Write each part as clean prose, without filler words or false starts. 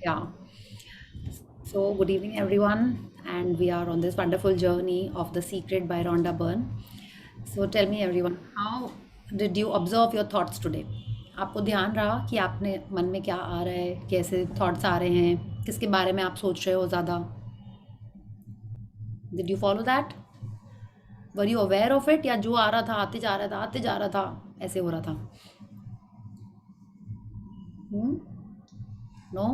Yeah. So, good evening, everyone. And we are on this wonderful journey of The Secret by Rhonda Byrne. So, tell me, everyone, how did you observe your thoughts today? आपको ध्यान रहा कि आपने मन में क्या आ रहा है, कैसे थॉट्स आ रहे हैं, किसके बारे में आप सोच रहे हो ज़्यादा? Did you follow that? Were you aware of it? या जो आ रहा था आते जा रहा था आते जा रहा था ऐसे हो रहा था? नो?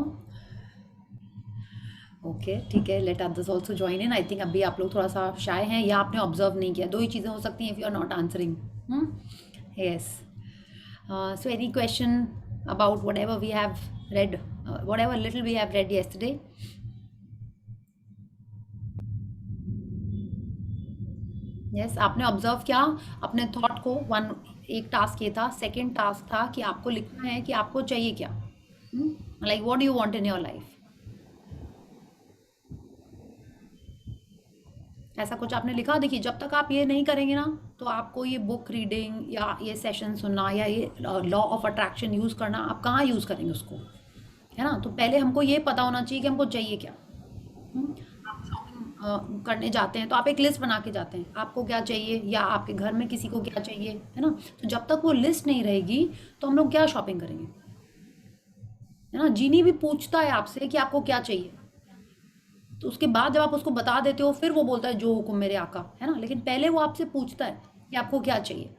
ओके, ठीक है, let others also join in. I think अभी आप लोग थोड़ा सा शाय हैं या आपने ऑब्जर्व नहीं किया। दो ही चीज़ें हो सकती हैं if you are not answering. Yes. So any question about whatever we have read, whatever little we have read yesterday? Yes, आपने ऑब्जर्व किया अपने थॉट को। वन एक टास्क ये था, सेकेंड टास्क था कि आपको लिखना है कि आपको चाहिए क्या, like what do you want in your life. ऐसा कुछ आपने लिखा। देखिए, जब तक आप ये नहीं करेंगे ना, तो आपको ये बुक रीडिंग या ये सेशन सुनना या ये लॉ ऑफ अट्रैक्शन यूज़ करना, आप कहाँ यूज़ करेंगे उसको, है ना? तो पहले हमको ये पता होना चाहिए कि हमको चाहिए क्या। आप शॉपिंग करने जाते हैं तो आप एक लिस्ट बना के जाते हैं, आपको क्या चाहिए या आपके घर में किसी को क्या चाहिए, है ना? तो जब तक वो लिस्ट नहीं रहेगी तो हम लोग क्या शॉपिंग करेंगे, है ना? जीनी भी पूछता है आपसे कि आपको क्या चाहिए, तो उसके बाद जब आप उसको बता देते हो फिर वो बोलता है जो हुक्म मेरे आका, है ना? लेकिन पहले वो आपसे पूछता है कि आपको क्या चाहिए।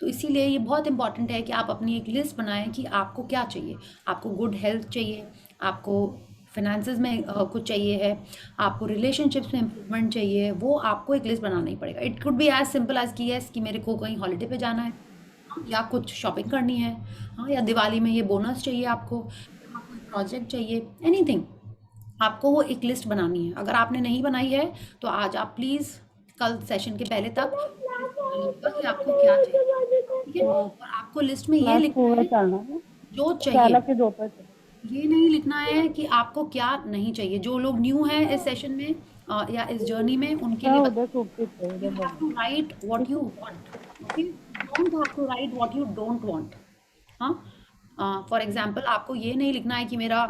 तो इसीलिए ये बहुत इंपॉर्टेंट है कि आप अपनी एक लिस्ट बनाएं कि आपको क्या चाहिए। आपको गुड हेल्थ चाहिए, आपको फिनेंसेस में कुछ चाहिए है, आपको रिलेशनशिप्स में इम्प्रूवमेंट चाहिए, वो आपको एक लिस्ट बनाना ही पड़ेगा। It could be as simple as कि यस कि मेरे को कहीं हॉलीडे पे जाना है, हाँ, या कुछ शॉपिंग करनी है, हाँ, या दिवाली में ये बोनस चाहिए आपको, हाँ, कोई प्रोजेक्ट चाहिए, एनीथिंग। आपको वो एक लिस्ट बनानी है। अगर आपने नहीं बनाई है तो आज आप प्लीज़ कल सेशन के पहले तक लिस्ट बना लीजिएगा कि आपको क्या चाहिए, ठीक है? और आपको लिस्ट में ये मैं लिखना स्कूल में है चलना है जो चाहिए, चालक के दोपहर से ये नहीं लिखना है कि आपको क्या नहीं चाहिए। जो लोग न्यू हैं इस सेशन में या इस जर्नी में, उनके मैं लिए उधर सूखती थे यू उधर हैव बोलना टू राइट व्हाट ठीक यू है। Want, okay? Don't have to write what you don't want. हाँ, फॉर एग्जाम्पल आपको ये नहीं लिखना है कि मेरा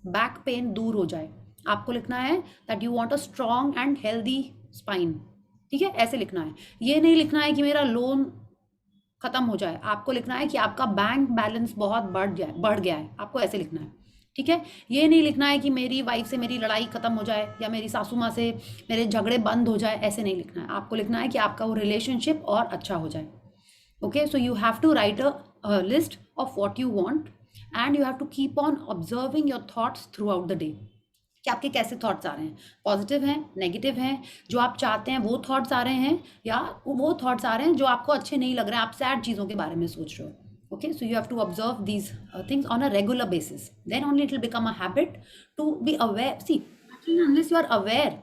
बैक पेन दूर हो जाए, आपको लिखना है that you want a strong and healthy spine, ठीक है? ऐसे लिखना है। ये नहीं लिखना है कि मेरा लोन खत्म हो जाए, आपको लिखना है कि आपका बैंक बैलेंस बहुत बढ़ गया है, आपको ऐसे लिखना है, ठीक है? ये नहीं लिखना है कि मेरी वाइफ से मेरी लड़ाई खत्म हो जाए या मेरी सासू माँ से मेरे झगड़े बंद हो जाए, ऐसे नहीं लिखना है। आपको लिखना है कि आपका वो रिलेशनशिप और अच्छा हो जाए। Okay, so you have to write a list of what you want and you have to keep on observing your thoughts throughout the day कि आपके कैसे थॉट्स आ रहे हैं, पॉजिटिव हैं, नेगेटिव हैं, जो आप चाहते हैं वो थॉट्स आ रहे हैं, या वो थॉट्स आ रहे हैं जो आपको अच्छे नहीं लग रहे हैं, आप सैड चीज़ों के बारे में सोच रहे हो। Okay, so you have to observe these things on a regular basis, then only it will become a habit to be aware. See, unless you are aware,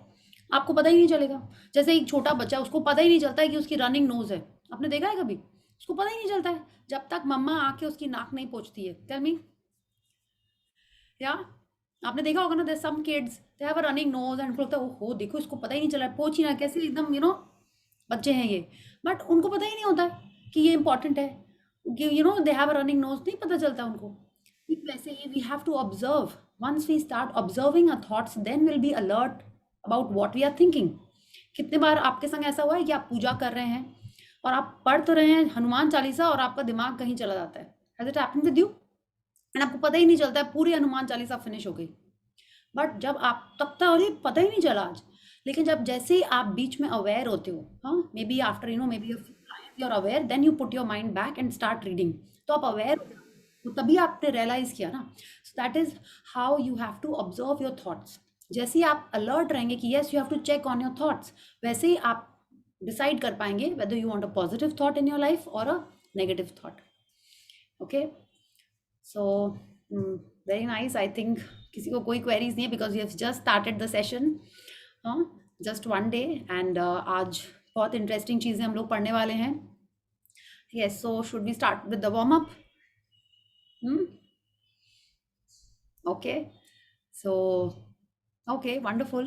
आपको पता ही नहीं चलेगा। जैसे एक छोटा बच्चा, उसको पता ही नहीं चलता है कि उसकी रनिंग नोज है, आपने देखा है कभी? उसको पता ही नहीं चलता है जब तक मम्मा आके उसकी नाक नहीं पोंछती है। टेल मी, या आपने देखा होगा ना, there some kids they have a running nose and उनको लगता है ओहो देखो इसको पता ही नहीं चला, पोंछ ही ना, कैसे एकदम बच्चे हैं ये। बट उनको पता ही नहीं होता है कि ये इंपॉर्टेंट है कि they have a running nose, नहीं पता चलता उनको। ठीक वैसे ही we have to observe. Once we start observing our thoughts then will be alert about what we are thinking. कितने बार आपके संग ऐसा हुआ है कि आप पूजा कर रहे हैं और आप पढ़ तो रहे हैं हनुमान चालीसा और आपका दिमाग कहीं चला जाता है? Has it happened with you? And आपको पता ही नहीं चलता है पूरी हनुमान चालीसा फिनिश हो गई। बट जब आप तब तक अरे पता ही नहीं चला आज, लेकिन जब जैसे ही आप बीच में अवेयर होते हो, हाँ, maybe after maybe you are aware, then you put your mind back and start reading. तो आप अवेयर, तो तभी आपने रियलाइज किया ना। So that is how you have to observe your thoughts. जैसे ही आप अलर्ट रहेंगे कि yes you have to check on your thoughts, वैसे ही आप डिसाइड कर पाएंगे whether you want a positive thought in your life और अ negative thought. Okay, so very nice. I think किसी को कोई क्वेरीज नहीं है because you have just started the session, हाँ, जस्ट वन डे। एंड आज बहुत इंटरेस्टिंग चीज़ें हम लोग पढ़ने वाले हैं। Yes, so should we start with the warm up? Okay, so okay, wonderful.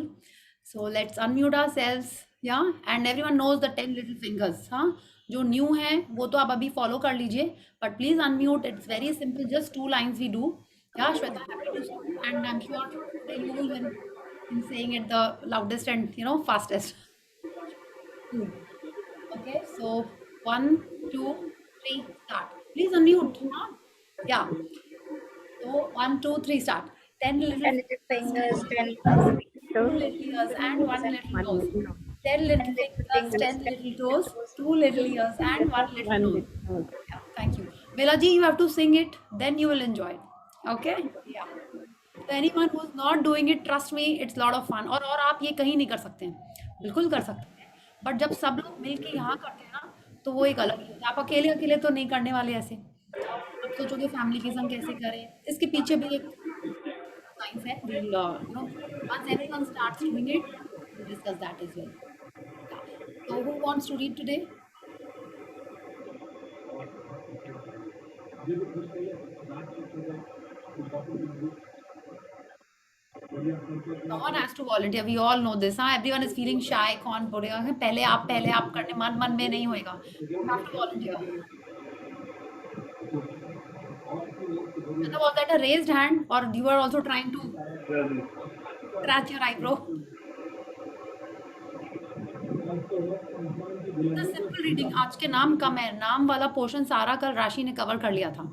So let's unmute ourselves, yeah, and everyone knows the 10 little fingers, हाँ? जो न्यू है वो तो आप अभी फॉलो कर लीजिए, but please unmute, it's very simple, just 2 lines we do. Yeah, Shweta, happy to see you, and I'm sure today you will win in saying it the loudest and fastest. Cool. Okay, so one, two, three, start. Please unmute. Huh? Yeah. So one, two, three, start. 10 little 10 little fingers, fingers, 10 two little little ears, and one toes, little and toes. 1 little 10 10 little little fingers, fingers, 10 10 little little toes, toes, 2 little 2 ears, little and ears, one and little 1 nose. little nose. Yeah, thank you. Bella ji, you have to sing it, then you will enjoy it. Okay? Yeah. So anyone who's not doing it, trust me, it's lot of fun. और आप ये कहीं नहीं कर सकते हैं, बिल्कुल कर सकते हैं, बट जब सब लोग मिलके यहाँ करते हैं ना, तो वो एक अलग ही होता है। आप अकेले अकेले तो नहीं करने वाले ऐसे। आप सोचोगे फैमिली के संग कैसे करें, इसके पीछे भी एक साइंस है। we'll once everyone starts doing it, we'll discuss that as well. Yeah. So who wants to read today? Someone has to volunteer. We all know this. हाँ, everyone is feeling shy. कौन बोलेगा कि पहले आप करने मन मन में नहीं होएगा. You have to volunteer. Shweta, was that a raised hand or you were also trying to scratch your eyebrow? It's a simple reading. आज के नाम कम है. नाम वाला पोर्शन सारा कल राशि ने कवर कर लिया था.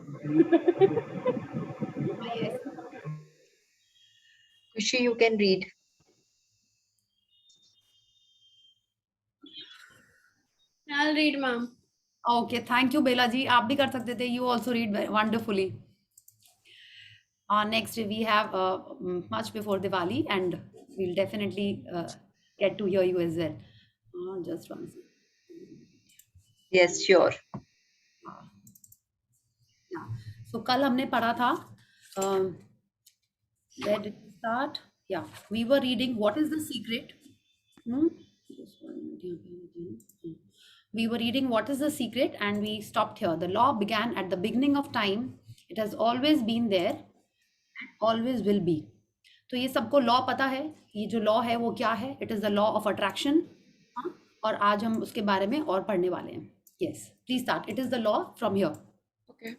Yes. Kushi, you can read. I'll read, ma'am. Okay, thank you, Bela ji. आप भी कर सकते थे. You also read wonderfully. Next, we have much before Diwali, and we'll definitely get to hear you as well. Just one second. Yes, sure. Yeah. So कल हमने पढ़ा था. Where did we start? Yeah, we were reading What is the Secret? Just 1 minute here. We were reading What is the Secret, and we stopped here. The law began at the beginning of time. It has always been there, always will be. तो ये सबको law पता है. ये जो law है वो क्या है? It is the law of attraction. और आज हम उसके बारे में और पढ़ने वाले हैं. Yes, please start. It is the law from here. Okay.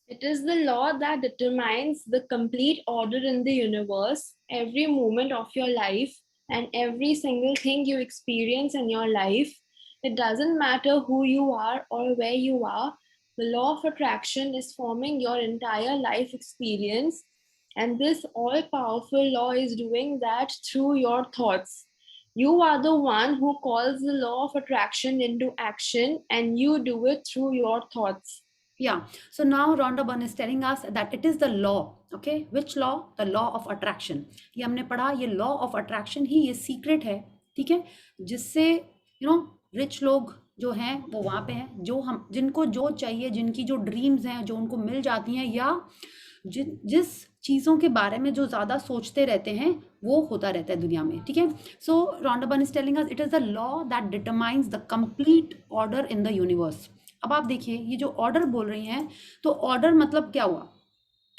It is the law that determines the complete order in the universe, every moment of your life, and every single thing you experience in your life. It doesn't matter who you are or where you are. The law of attraction is forming your entire life experience. And this all powerful law is doing that through your thoughts. You are the one who calls the law of attraction into action, and you do it through your thoughts. Yeah. So now Rhonda Byrne is telling us that it is the law. Okay. Which law? The law of attraction. ये हमने पढ़ा. ये law of attraction ही ये secret है. ठीक है. जिससे rich लोग जो हैं वो वहाँ पे हैं, जो हम जिनको जो चाहिए, जिनकी जो ड्रीम्स हैं जो उनको मिल जाती हैं, या जिस चीज़ों के बारे में जो ज़्यादा सोचते रहते हैं वो होता रहता है दुनिया में. ठीक है. So Rhonda Byrne is telling us it is the law that determines the complete order in the universe. अब आप देखिए ये जो ऑर्डर बोल रही हैं, तो ऑर्डर मतलब क्या हुआ?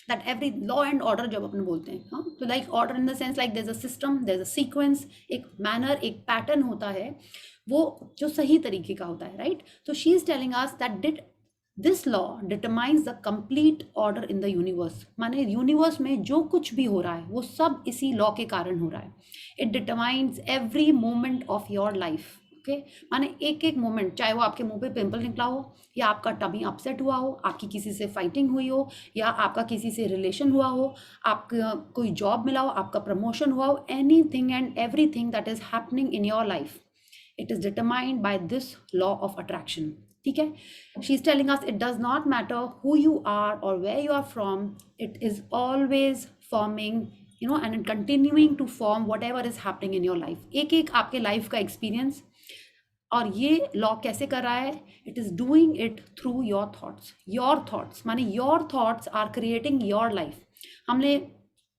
That every law and order जब अपन बोलते हैं, हाँ, तो like order in the sense like there is a system, there is a sequence, एक मैनर, एक पैटर्न होता है वो जो सही तरीके का होता है. राइट. तो she is telling us that this law determines the complete order in the universe. माने यूनिवर्स में जो कुछ भी हो रहा है वो सब इसी लॉ के कारण हो रहा है. It determines every moment of your life. Okay. माने एक एक मोमेंट, चाहे वो आपके मुंह पे पिंपल निकला हो, या आपका टमी अपसेट हुआ हो, आपकी किसी से फाइटिंग हुई हो, या आपका किसी से रिलेशन हुआ हो, आपका कोई जॉब मिला हो, आपका प्रमोशन हुआ हो, anything and everything that is happening in your life, it is determined by this law of attraction. ठीक है. She is telling us it does not matter who you are और where you are from, it is always forming and continuing to form whatever is happening in your life. एक एक आपके life का experience. और ये law कैसे कर रहा है? It is doing it through your thoughts. Your thoughts माने your thoughts are creating your life. हमने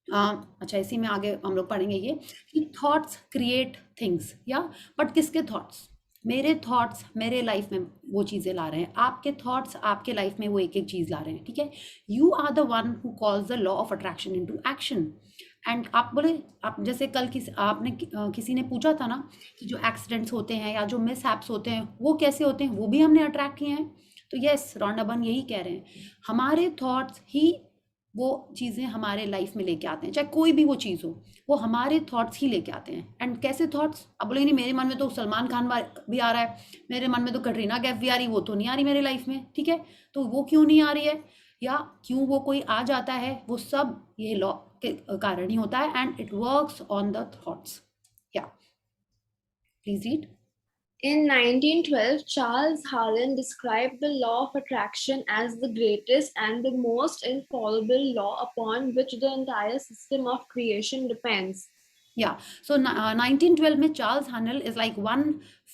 अच्छा इसी में आगे हम लोग पढ़ेंगे ये कि थॉट्स क्रिएट थिंग्स. या बट किसके थॉट्स? मेरे थॉट्स मेरे लाइफ में वो चीज़ें ला रहे हैं, आपके थॉट्स आपके लाइफ में वो एक एक चीज़ ला रहे हैं. ठीक है. You are the one who calls the law of attraction into action. And आप बोले, आप जैसे कल आपने किसी ने पूछा था ना कि जो एक्सीडेंट्स होते हैं या जो मिसहैप्स होते हैं वो कैसे होते हैं, वो भी हमने अट्रैक्ट किए हैं. तो यस, रॉन्डा बर्न यही कह रहे हैं, हमारे थॉट्स ही वो चीज़ें हमारे लाइफ में लेके आते हैं, चाहे कोई भी वो चीज़ हो, वो हमारे थॉट्स ही लेके आते हैं। एंड कैसे थॉट्स? अब बोलेंगे नहीं मेरे मन में तो सलमान खान भी आ रहा है, मेरे मन में तो कटरीना कैफ भी आ रही, वो तो नहीं आ रही मेरे लाइफ में, ठीक है? तो वो क्यों नहीं आ रही है, या क्यों वो कोई आ जाता है, वो सब ये लॉ के कारण ही होता है। And it works on the thoughts. या please read. In 1912, Charles Harlan described the law of attraction as the greatest and the most infallible law upon which the entire system of creation depends. या so 1912 में Charles Haanel is like one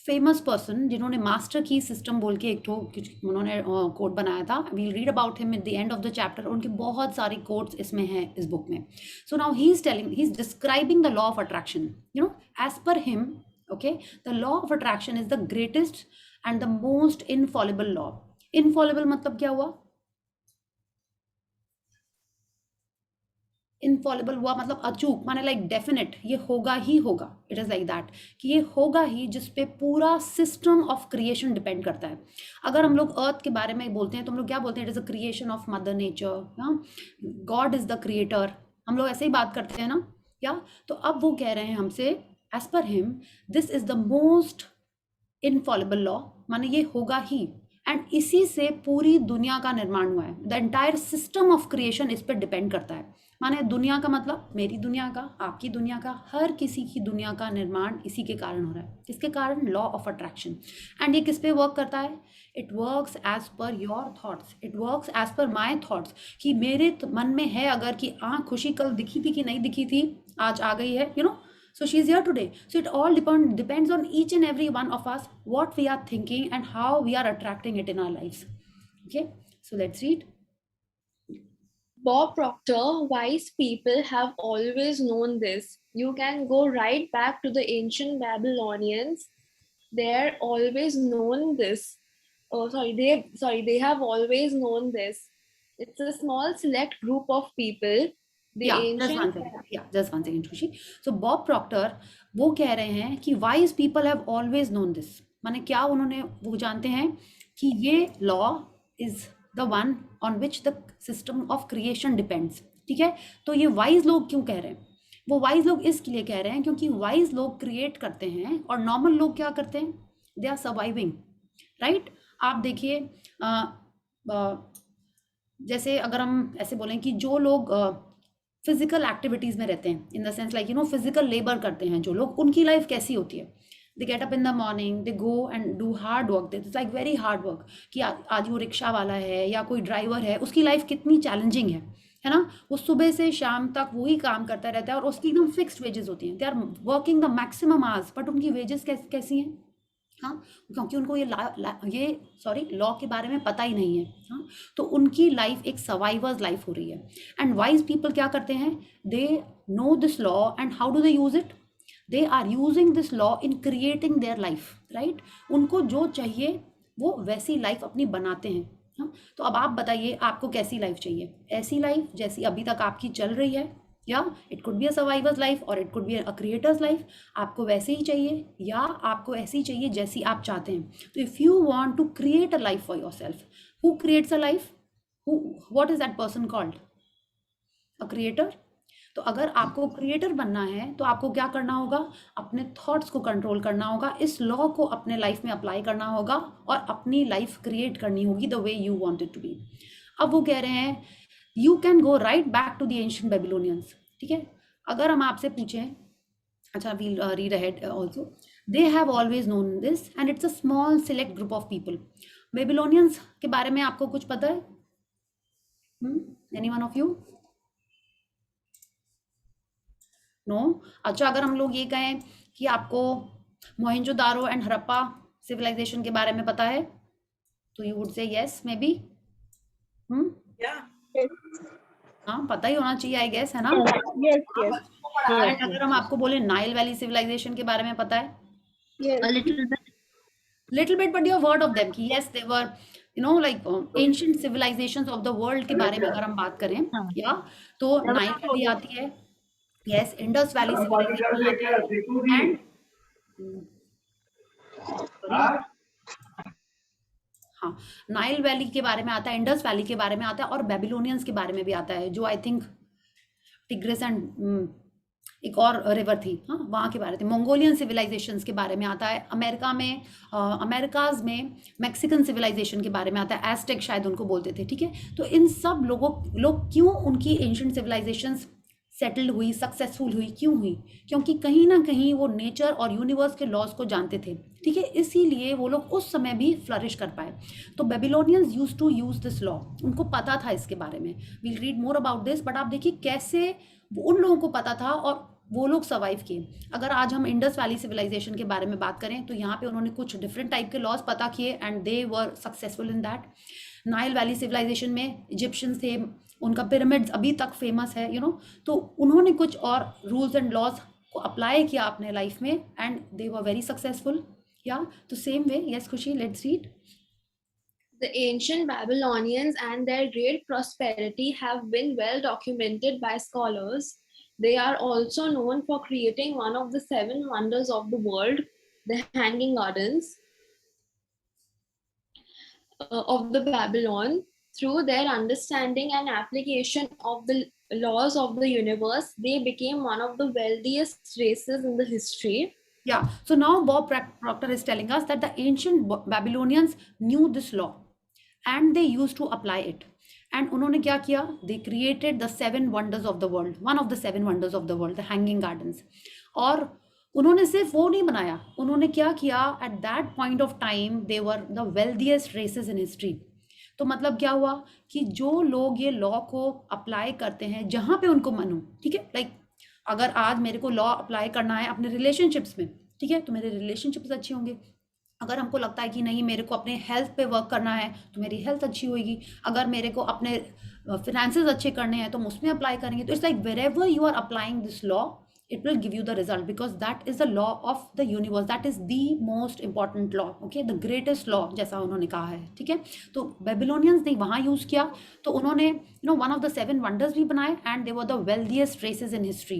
famous person जिन्होंने master key system बोल के एक तो उन्होंने code बनाया था। We'll read about him at the end of the chapter. उनके बहुत सारे कोड्स इसमें हैं इस बुक में। So now he is describing the law of attraction, as per him. Okay, the law of attraction is the greatest and the most infallible law. Infallible मतलब क्या हुआ? इनफॉलेबल हुआ मतलब अचूक, माने लाइक डेफिनेट, ये होगा ही होगा। इट इज़ लाइक दैट कि ये होगा ही, जिस पे पूरा सिस्टम ऑफ क्रिएशन डिपेंड करता है। अगर हम लोग अर्थ के बारे में बोलते हैं तो हम लोग क्या बोलते हैं? It is a creation of mother nature, God is the creator, हम लोग ऐसे ही बात करते हैं ना, क्या? तो अब वो कह रहे हैं हमसे, as per him this is the most infallible law, माने ये होगा ही। एंड इसी से पूरी दुनिया का निर्माण हुआ है। The entire system of creation इस पर डिपेंड करता है। माने दुनिया का मतलब मेरी दुनिया का, आपकी दुनिया का, हर किसी की दुनिया का निर्माण इसी के कारण हो रहा है। किसके कारण? Law of attraction. एंड ये किस पे वर्क करता है? It works as per your thoughts, it works as per my thoughts. कि मेरे मन में है अगर कि खुशी कल दिखी थी कि नहीं दिखी थी, आज आ गई है, So she is here today. So it all depends on each and every one of us, what we are thinking and how we are attracting it in our lives. Okay, so let's read. Bob Proctor, wise people have always known this. You can go right back to the ancient Babylonians. They're always known this. They have always known this. It's a small select group of people. The Just one second, Khushi. So Bob Proctor वो कह रहे हैं कि wise people have always known this. माने क्या? उन्होंने वो जानते हैं कि ये law is the one on which the system of creation depends. ठीक है? तो ये wise लोग क्यों कह रहे हैं? वो wise लोग इसके लिए कह रहे हैं क्योंकि wise लोग create करते हैं और normal लोग क्या करते हैं? They are surviving, right? आप देखिए, जैसे अगर हम ऐसे बोलें कि जो लोग फिजिकल एक्टिविटीज़ में रहते हैं, इन the sense like physical labour करते हैं जो लोग, उनकी लाइफ कैसी होती है? They get up in the morning, they go and do hard work, it's like very hard work. कि आज वो रिक्शा वाला है या कोई ड्राइवर है, उसकी लाइफ कितनी चैलेंजिंग है ना? वो सुबह से शाम तक वही काम करता रहता है और उसकी एकदम फिक्स्ड वेजेस होती हैं। They are working the maximum hours, but उनकी वेजेस कैसी हैं? हाँ, क्योंकि उनको ये लॉ के बारे में पता ही नहीं है। हाँ, तो उनकी लाइफ एक सर्वाइवर्स लाइफ हो रही है। एंड वाइज पीपल क्या करते हैं? They know this law and how do they use it? They are using this law in creating their life, right? उनको जो चाहिए वो वैसी लाइफ अपनी बनाते हैं। हाँ, तो अब आप बताइए आपको कैसी लाइफ चाहिए? ऐसी लाइफ जैसी अभी तक आपकी चल रही है, या it could be a survivor's life और it could be a creator's life. आपको वैसे ही चाहिए या आपको ऐसी चाहिए जैसी आप चाहते हैं? तो if you want to create a life for yourself, who creates a life? What is that person called? A creator. तो अगर आपको क्रिएटर बनना है तो आपको क्या करना होगा? अपने थॉट्स को कंट्रोल करना होगा, इस लॉ को अपने लाइफ में अप्लाई करना होगा और अपनी लाइफ क्रिएट करनी होगी the way you want it to be. अब वो कह रहे हैं you can go right back to the ancient Babylonians. ठीक है, अगर हम आपसे पूछें, अच्छा we'll read ahead also, they have always known this and it's a small select group of people. Babylonians के बारे में आपको कुछ पता है? Any one of you? No? अच्छा, अगर हम लोग ये कहें कि आपको मोहनजोदारो एंड हड़प्पा सिविलाइजेशन के बारे में पता है, तो you would say yes may be. हाँ, पता ही होना चाहिए आई गेस, है ना? एंड अगर हम आपको बोले नाइल वैली सिविलाइजेशन के बारे में पता है? Little bit, but you have heard of them कि yes they were like ancient civilisations of the world के बारे में अगर हम बात करें, या तो नाइल वैली आती है, यस, इंडस वैली सिविलाइजेशन आती है, एंड हाँ, नाइल वैली के बारे में आता है, इंडस वैली के बारे में आता है, और बेबीलोनियंस के बारे में भी आता है, जो आई थिंक टिग्रिस एंड एक और रिवर थी, हाँ वहाँ के बारे में, मंगोलियन सिविलाइजेशंस के बारे में आता है, अमेरिका में अमेरिकाज में मैक्सिकन सिविलाइजेशन के बारे में आता है, एस्टेक शायद उनको बोलते थे, ठीक है। तो इन सब लोग क्यों उनकी एंशिएंट सिविलाइजेशंस सेटल्ड हुई, सक्सेसफुल हुई, क्यों हुई? क्योंकि कहीं ना कहीं वो नेचर और यूनिवर्स के लॉज को जानते थे, ठीक है, इसीलिए वो लोग उस समय भी फ्लरिश कर पाए। तो Babylonians used to use this law, उनको पता था इसके बारे में। We'll read more about this, but आप देखिए कैसे उन लोगों को पता था और वो लोग सर्वाइव किए। अगर आज हम इंडस वैली सिविलाइजेशन के बारे में बात करें तो यहाँ पे उन्होंने कुछ डिफरेंट टाइप के लॉज पता किए and they were successful in that. Nile valley civilisation में इजिप्शियंस थे, उनका पिरामिड्स अभी तक फेमस है, यू नो, तो उन्होंने कुछ और रूल्स एंड लॉज को अप्लाई किया अपने लाइफ में and they were very successful. या तो सेम वे, यस खुशी, let's read. The ancient Babylonians and their great prosperity have been well documented by scholars. They are also known for creating one of the 7 wonders of the world, the Hanging Gardens of the Babylon. Through their understanding and application of the laws of the universe, they became one of the wealthiest races in the history. Yeah, so now Bob Proctor is telling us that the ancient Babylonians knew this law and they used to apply it. And उन्होंने क्या किया? They created the 7 wonders of the world, one of the 7 wonders of the world, the Hanging Gardens. और उन्होंने सिर्फ वो नहीं बनाया, उन्होंने क्या किया? At that point of time, they were the wealthiest races in history. तो मतलब क्या हुआ कि जो लोग ये लॉ को अप्लाई करते हैं जहाँ पे उनको मन हो, ठीक है, लाइक अगर आज मेरे को लॉ अप्लाई करना है अपने रिलेशनशिप्स में, ठीक है, तो मेरे रिलेशनशिप्स अच्छे होंगे। अगर हमको लगता है कि नहीं मेरे को अपने हेल्थ पे वर्क करना है तो मेरी हेल्थ अच्छी होगी। अगर मेरे को अपने फिनेंसेस अच्छे करने हैं तो हम उसमें अप्लाई करेंगे। तो it's like wherever you are applying this law it will give you the result because that is the law of the universe, that is the most important law, okay, the greatest law जैसा उन्होंने कहा है, ठीक है। तो Babylonians ने वहाँ use किया, तो उन्होंने you know one of the 7 wonders भी बनाए and they were the wealthiest races in history.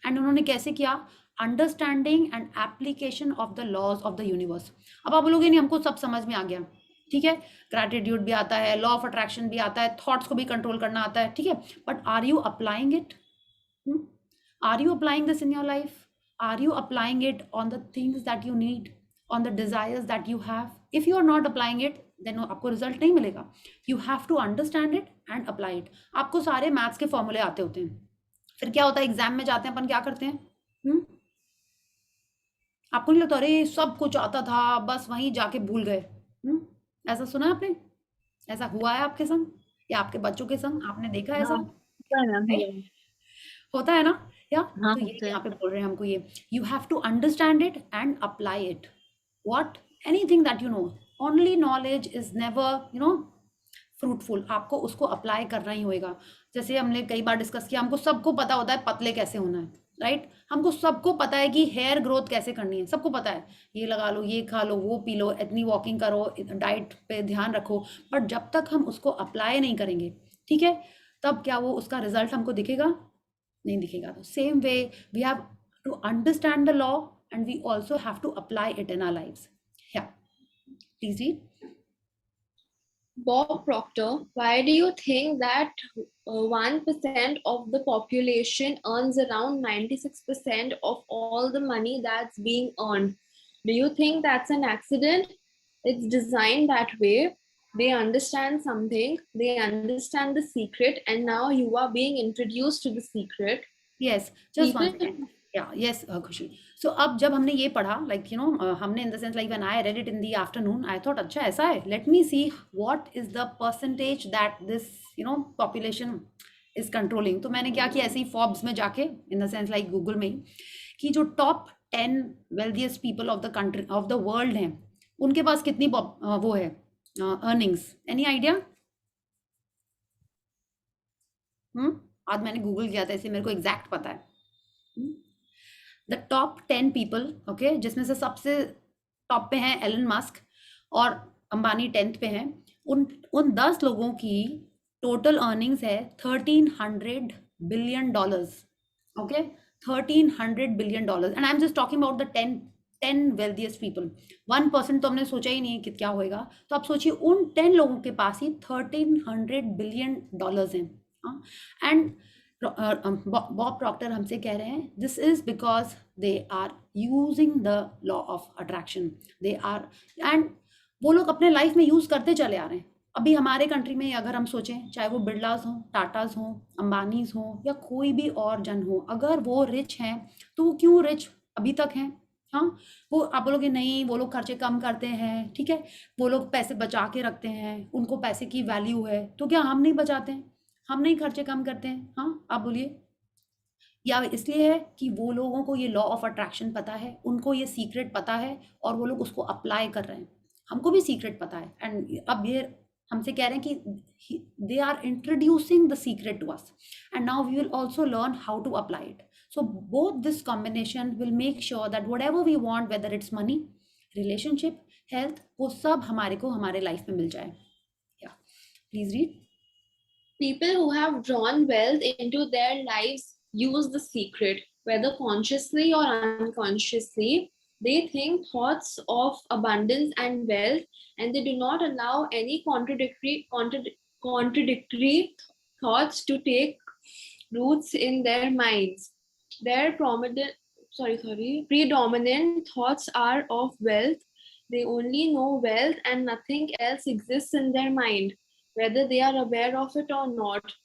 And उन्होंने कैसे किया? Understanding and application of the laws of the universe. अब आप बोलोगे नहीं हमको सब समझ में आ गया, ठीक है, ग्रैटिट्यूड भी आता है, लॉ ऑफ अट्रैक्शन भी आता है, थॉट्स को भी कंट्रोल करना आता है, ठीक है, but are you applying it? Are you applying this in your life? Are you applying it on the things that you need, on the desires that you have? If you are not applying it, then आपको result नहीं मिलेगा. You have to understand it and apply it. आपको सारे maths के फॉर्मूले आते होते हैं, फिर क्या होता है एग्जाम में जाते हैं अपन क्या करते हैं? आपको नहीं लगता अरे सब कुछ आता था बस वहीं जाके भूल गए? ऐसा सुना है आपने? ऐसा हुआ है आपके संग या आपके बच्चों के संग? आपने देखा है ऐसा? होता है ना? या हाँ, तो ये होता है। यहाँ पे बोल रहे हैं हमको ये, you have to understand it and apply it. What? Anything that you know, only knowledge is never you know fruitful, आपको उसको अप्लाई करना ही होएगा। जैसे हमने कई बार डिस्कस किया, हमको सबको पता होता है पतले कैसे होना है, राइट? हमको सबको पता है कि हेयर ग्रोथ कैसे करनी है, सबको पता है, ये लगा लो, ये खा लो, वो पी लो, इतनी वॉकिंग करो, डाइट पे ध्यान रखो, बट जब तक हम उसको अप्लाई नहीं करेंगे, ठीक है, तब क्या वो उसका रिजल्ट हमको दिखेगा? नहीं दिखेगा। तो same way we have to understand the law and we also have to apply it in our lives. Yeah please read. Bob Proctor, why do you think that 1% of the population earns around 96% of all the money that's being earned? Do you think that's an accident? It's designed that way. They understand something, they understand the secret, and now you are being introduced to the secret. Yes, just one People- second. Yeah, yes, खुशी। So अब जब हमने ये पढ़ा, like you know, हमने in the sense like when I read it in the afternoon, I thought अच्छा ऐसा है, let me see what is the percentage that this you know population is controlling। तो मैंने क्या किया, ऐसे ही Forbes में जाके in the sense like Google में ही, कि जो top 10 wealthiest people of the country of the world हैं, उनके पास कितनी वो है earnings, any idea? आज मैंने गूगल किया था, इसलिए मेरे को एग्जैक्ट पता है। द टॉप 10 पीपल, ओके, जिसमें से सबसे टॉप पे हैं एलन मस्क और अंबानी 10th पे हैं। उन 10 लोगों की टोटल अर्निंग्स है $1300 billion, okay, $1300 billion, and I am just talking about the 10 10 wealthiest people, 1% तो हमने सोचा ही नहीं है कि क्या होएगा, तो आप सोचिए उन 10 लोगों के पास ही $1300 बिलियन हैं। एंड बॉब प्रॉक्टर हमसे कह रहे हैं this is because they are using the law of attraction, they are, and वो लोग अपने लाइफ में यूज करते चले आ रहे हैं। अभी हमारे कंट्री में अगर हम सोचें, चाहे वो बिरलास हों, टाटाज हों, अंबानीज हों, या कोई भी और जन हो, अगर वो रिच हैं तो वो क्यों रिच अभी तक हैं? हाँ, वो आप बोलोगे नहीं वो लोग खर्चे कम करते हैं, ठीक है, वो लोग पैसे बचा के रखते हैं, उनको पैसे की वैल्यू है, तो क्या हम नहीं बचाते हैं, हम नहीं खर्चे कम करते हैं? हाँ, आप बोलिए। या इसलिए है कि वो लोगों को ये लॉ ऑफ अट्रैक्शन पता है, उनको ये सीक्रेट पता है और वो लोग उसको अप्लाई कर रहे हैं। हमको भी सीक्रेट पता है, एंड अब ये हमसे कह रहे हैं कि they are introducing the secret to us, and now we will also learn how to apply it. So both this combination will make sure that whatever we want, whether it's money, relationship, health, वो सब हमारे को हमारे life में मिल जाए। या please read. People who have drawn wealth into their lives use the secret, whether consciously or unconsciously. They think thoughts of abundance and wealth, and they do not allow any contradictory thoughts to take roots in their minds. Their predominant thoughts are of wealth. They only know wealth and nothing else exists in their mind, whether they are aware of it or not.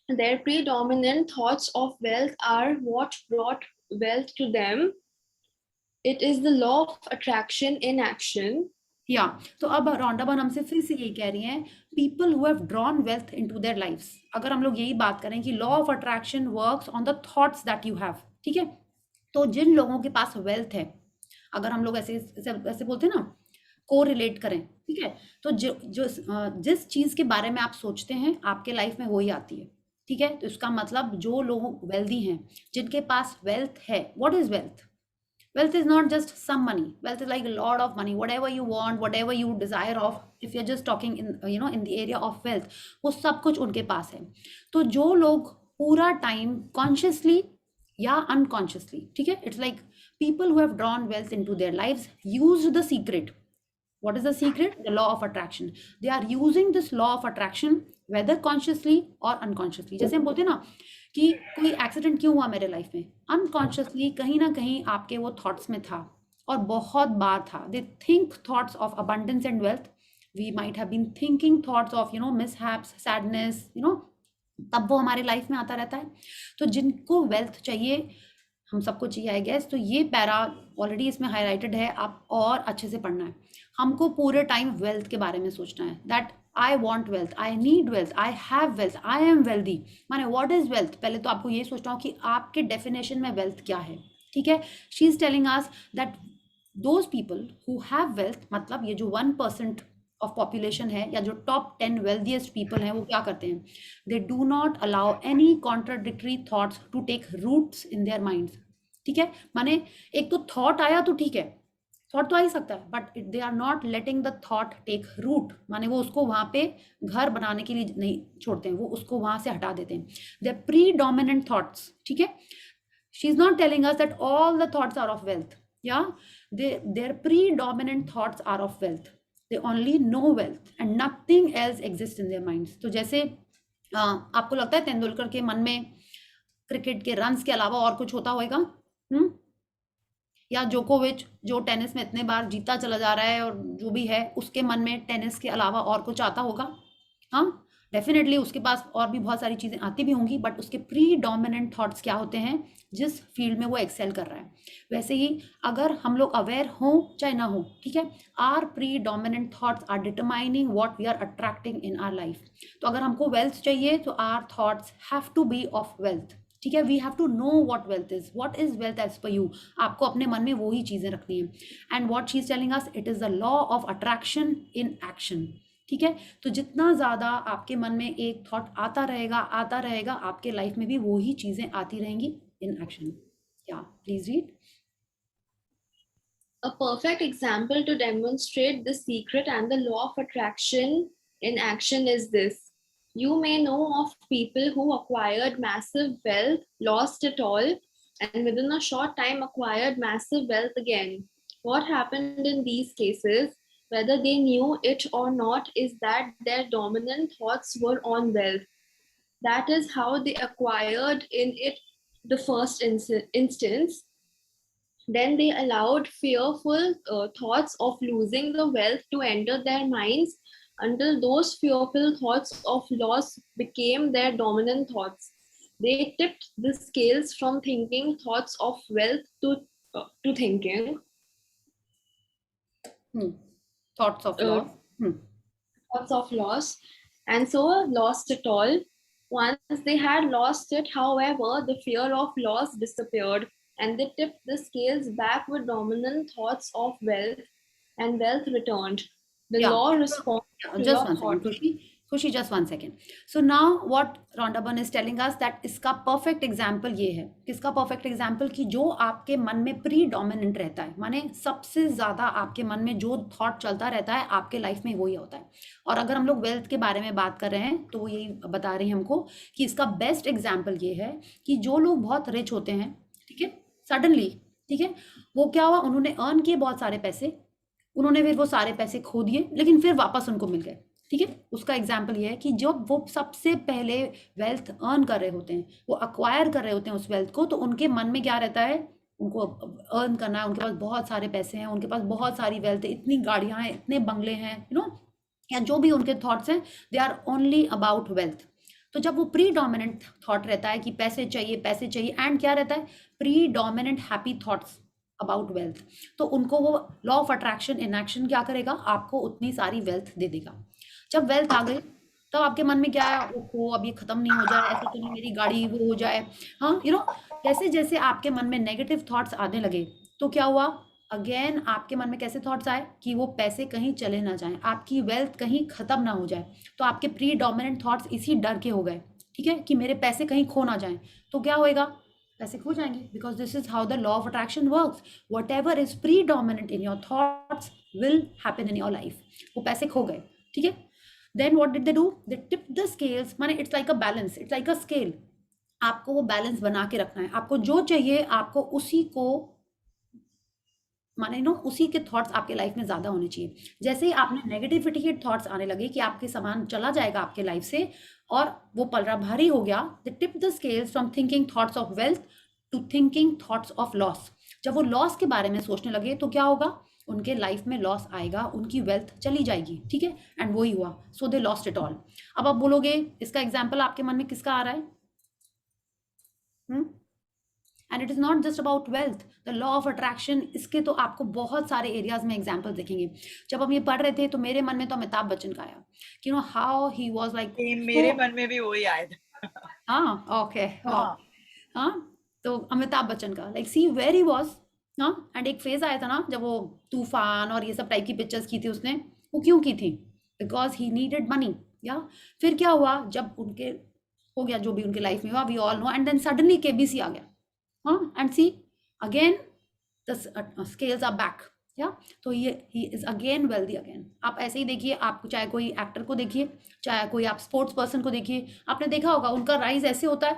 Their predominant thoughts of wealth are what brought wealth to them. It is the law of attraction in action. या तो अब रॉन्डाबन हमसे फिर से यही कह रही हैं, people who have drawn wealth into their lifes. अगर हम लोग यही बात करें कि law of attraction works on the thoughts that you have, ठीक है, तो जिन लोगों के पास वेल्थ है, अगर हम लोग ऐसे ऐसे बोलते हैं ना, को रिलेट करें, ठीक है, तो जिस चीज़ के बारे में आप सोचते हैं आपके लाइफ में वही आती है, ठीक है। तो इसका मतलब जो लोग वेल्दी हैं, जिनके पास वेल्थ है, what is wealth? Wealth is not just some money. Wealth is like a lot of money. Whatever you want, whatever you desire of, if you're just talking in in the area of wealth, वो सब कुछ उनके पास है। तो जो लोग पूरा time consciously या अनकॉन्शियसली, ठीक है, it's like people who have drawn wealth into their lives use the secret. What is the secret? The law of attraction. They are using this law of attraction whether consciously or unconsciously. जैसे हम बोलते हैं ना कि कोई accident क्यों हुआ मेरे लाइफ में, अनकॉन्शियसली कहीं ना कहीं आपके वो थॉट्स में था, और बहुत बार था। They think thoughts of abundance and wealth, we might have been thinking thoughts of mishaps, sadness, तब वो हमारे लाइफ में आता रहता है। तो जिनको वेल्थ चाहिए, हम सबको चाहिए आई गेस, तो ये पैरा ऑलरेडी इसमें हाईलाइटेड है, आप और अच्छे से पढ़ना है। हमको पूरे टाइम वेल्थ के बारे में सोचना है, that I want wealth, I need wealth, I have wealth, I am wealthy. माने व्हाट इज वेल्थ? पहले तो आपको ये सोचना हो कि आपके डेफिनेशन में वेल्थ क्या है, ठीक है। She is telling us that those people who have wealth, मतलब ये जो 1% ऑफ पॉपुलेशन है, या जो टॉप 10 वेल्थिएस्ट पीपल हैं, वो क्या करते हैं? They do not allow any contradictory thoughts to take roots in their minds, ठीक है। माने एक तो थॉट आया तो ठीक है, थॉट तो आ ही सकता है, but they are not letting the thought take root, माने वो उसको वहाँ पे घर बनाने के लिए नहीं छोड़ते हैं, वो उसको वहाँ से हटा देते हैं। दे प्रीडोमिनेंट थॉट्स, ठीक है। She is not telling us that all the thoughts are of wealth, या their predominant thoughts are of wealth, they only know wealth and nothing else exist in their minds. तो जैसे आपको लगता है तेंदुलकर के मन में क्रिकेट के रन्स के अलावा और कुछ होता होगा? या जोकोविच जो टेनिस में इतने बार जीता चला जा रहा है, और जो भी है उसके मन में टेनिस के अलावा और कुछ आता होगा? हाँ, डेफिनेटली उसके पास और भी बहुत सारी चीज़ें आती भी होंगी, बट उसके प्रीडोमिनेंट थॉट्स क्या होते हैं जिस फील्ड में वो एक्सेल कर रहा है। वैसे ही अगर हम लोग अवेयर हों चाहे ना हो, ठीक है, our predominant thoughts are determining what we are attracting in our life. तो अगर हमको वेल्थ चाहिए तो our thoughts have to be of wealth, ठीक है। We have to know what wealth is, what is wealth as per you, आपको अपने मन में वही चीज़ें रखनी है। And what she is telling us, it is the law of attraction in action, ठीक है। तो जितना ज़्यादा आपके मन में एक थॉट आता रहेगा, आपके लाइफ में भी वही चीज़ें आती रहेंगी इन एक्शन। या please read. A perfect example to demonstrate the secret and the law of attraction in action is this. You may know of people who acquired massive wealth, lost it all, and within a short time acquired massive wealth again. What happened in these cases, whether they knew it or not, is that their dominant thoughts were on wealth. That is how they acquired in it the first instance. Then they allowed fearful thoughts of losing the wealth to enter their minds until those fearful thoughts of loss became their dominant thoughts. They tipped the scales from thinking thoughts of wealth to thinking Hmm. Thoughts of uh, loss. Hmm. thoughts of loss, and so lost it all. Once they had lost it, however, the fear of loss disappeared, and they tipped the scales back with dominant thoughts of wealth, and wealth returned. The Yeah. law So, responds yeah, to just your one second, thoughts. खुशी just one second. So now what Rhonda is telling us that इसका perfect example ये है, किसका perfect example कि जो आपके मन में predominant रहता है, माने सबसे ज़्यादा आपके मन में जो thought चलता रहता है आपके life में वही होता है. और अगर हम लोग wealth के बारे में बात कर रहे हैं तो वो यही बता रही हैं हमको कि इसका best example ये है कि जो लोग बहुत rich होते हैं, ठीक है, suddenly, ठीक है, वो क्या हुआ, उन्होंने earn किए बहुत सारे पैसे, उन्होंने फिर वो सारे पैसे खो दिए लेकिन फिर वापस उनको मिल गए, ठीक है. उसका एग्जाम्पल ये है कि जब वो सबसे पहले वेल्थ अर्न कर रहे होते हैं, वो अक्वायर कर रहे होते हैं उस वेल्थ को, तो उनके मन में क्या रहता है, उनको अर्न करना है, उनके पास बहुत सारे पैसे हैं, उनके पास बहुत सारी वेल्थ है, इतनी गाड़ियां हैं, इतने बंगले हैं, या जो भी उनके थॉट्स हैं, they are only about wealth. तो जब वो प्री डोमिनेंट थॉट रहता है कि पैसे चाहिए पैसे चाहिए, एंड क्या रहता है, pre dominant happy thoughts about wealth, तो उनको वो law of attraction in action क्या करेगा, आपको उतनी सारी वेल्थ दे देगा. जब वेल्थ आ गई तब आपके मन में क्या है, ओहो अब ये खत्म नहीं हो जाए, ऐसे तो नहीं मेरी गाड़ी वो हो जाए. हाँ, जैसे जैसे आपके मन में नेगेटिव थॉट्स आने लगे तो क्या हुआ, अगेन आपके मन में कैसे थॉट्स आए कि वो पैसे कहीं चले ना जाएं, आपकी वेल्थ कहीं खत्म ना हो जाए. तो आपके प्री डोमिनेंट थॉट्स इसी डर के हो गए, ठीक है, कि मेरे पैसे कहीं खो ना जाएं. तो क्या होएगा, पैसे खो जाएंगे, because this is how the law of attraction works. Whatever is predominant in your thoughts will happen in your life. वो पैसे खो गए, ठीक है. Then what did they do, they tip the scales, माने it's like a balance, it's like a scale. आपको वो balance बना के रखना है, आपको जो चाहिए आपको उसी को, माने उसी के थॉट्स आपके लाइफ में ज़्यादा होने चाहिए. जैसे ही आपने नेगेटिविटी के थॉट्स आने लगे कि आपके सामान चला जाएगा आपके लाइफ से और वो पलड़ा भारी हो गया, the tip the scales from thinking thoughts of wealth to thinking thoughts of loss. जब वो लॉस के बारे में सोचने लगे तो क्या होगा, उनके लाइफ में लॉस आएगा, उनकी वेल्थ चली जाएगी, ठीक है. एंड वही हुआ, सो दे लॉस्ट इट ऑल. अब आप बोलोगे इसका एग्जाम्पल आपके मन में किसका आ रहा है, and it is not just about wealth, the law of attraction. इसके तो आपको बहुत सारे एरियाज में एग्जाम्पल देखेंगे. जब हम ये पढ़ रहे थे तो मेरे मन में तो अमिताभ बच्चन का आया कि हाउ ही वाज लाइक, मेरे मन में भी वही आया था. हाँ, ओके, हाँ. हाँ. तो अमिताभ बच्चन का like see where he was, हाँ. एंड एक फेज आया था ना जब वो तूफान और ये सब टाइप की पिक्चर्स की थी उसने, वो क्यों की थी, बिकॉज ही नीडेड मनी. या फिर क्या हुआ, जब उनके हो गया जो भी उनके लाइफ में हुआ, we all know, and then suddenly KBC आ गया. हाँ, and see again the scales are back. Yeah तो ये he is again wealthy again. आप ऐसे ही देखिए, आप चाहे कोई एक्टर को देखिए, चाहे कोई आप स्पोर्ट्स पर्सन को देखिए, आपने देखा होगा उनका राइज ऐसे होता है,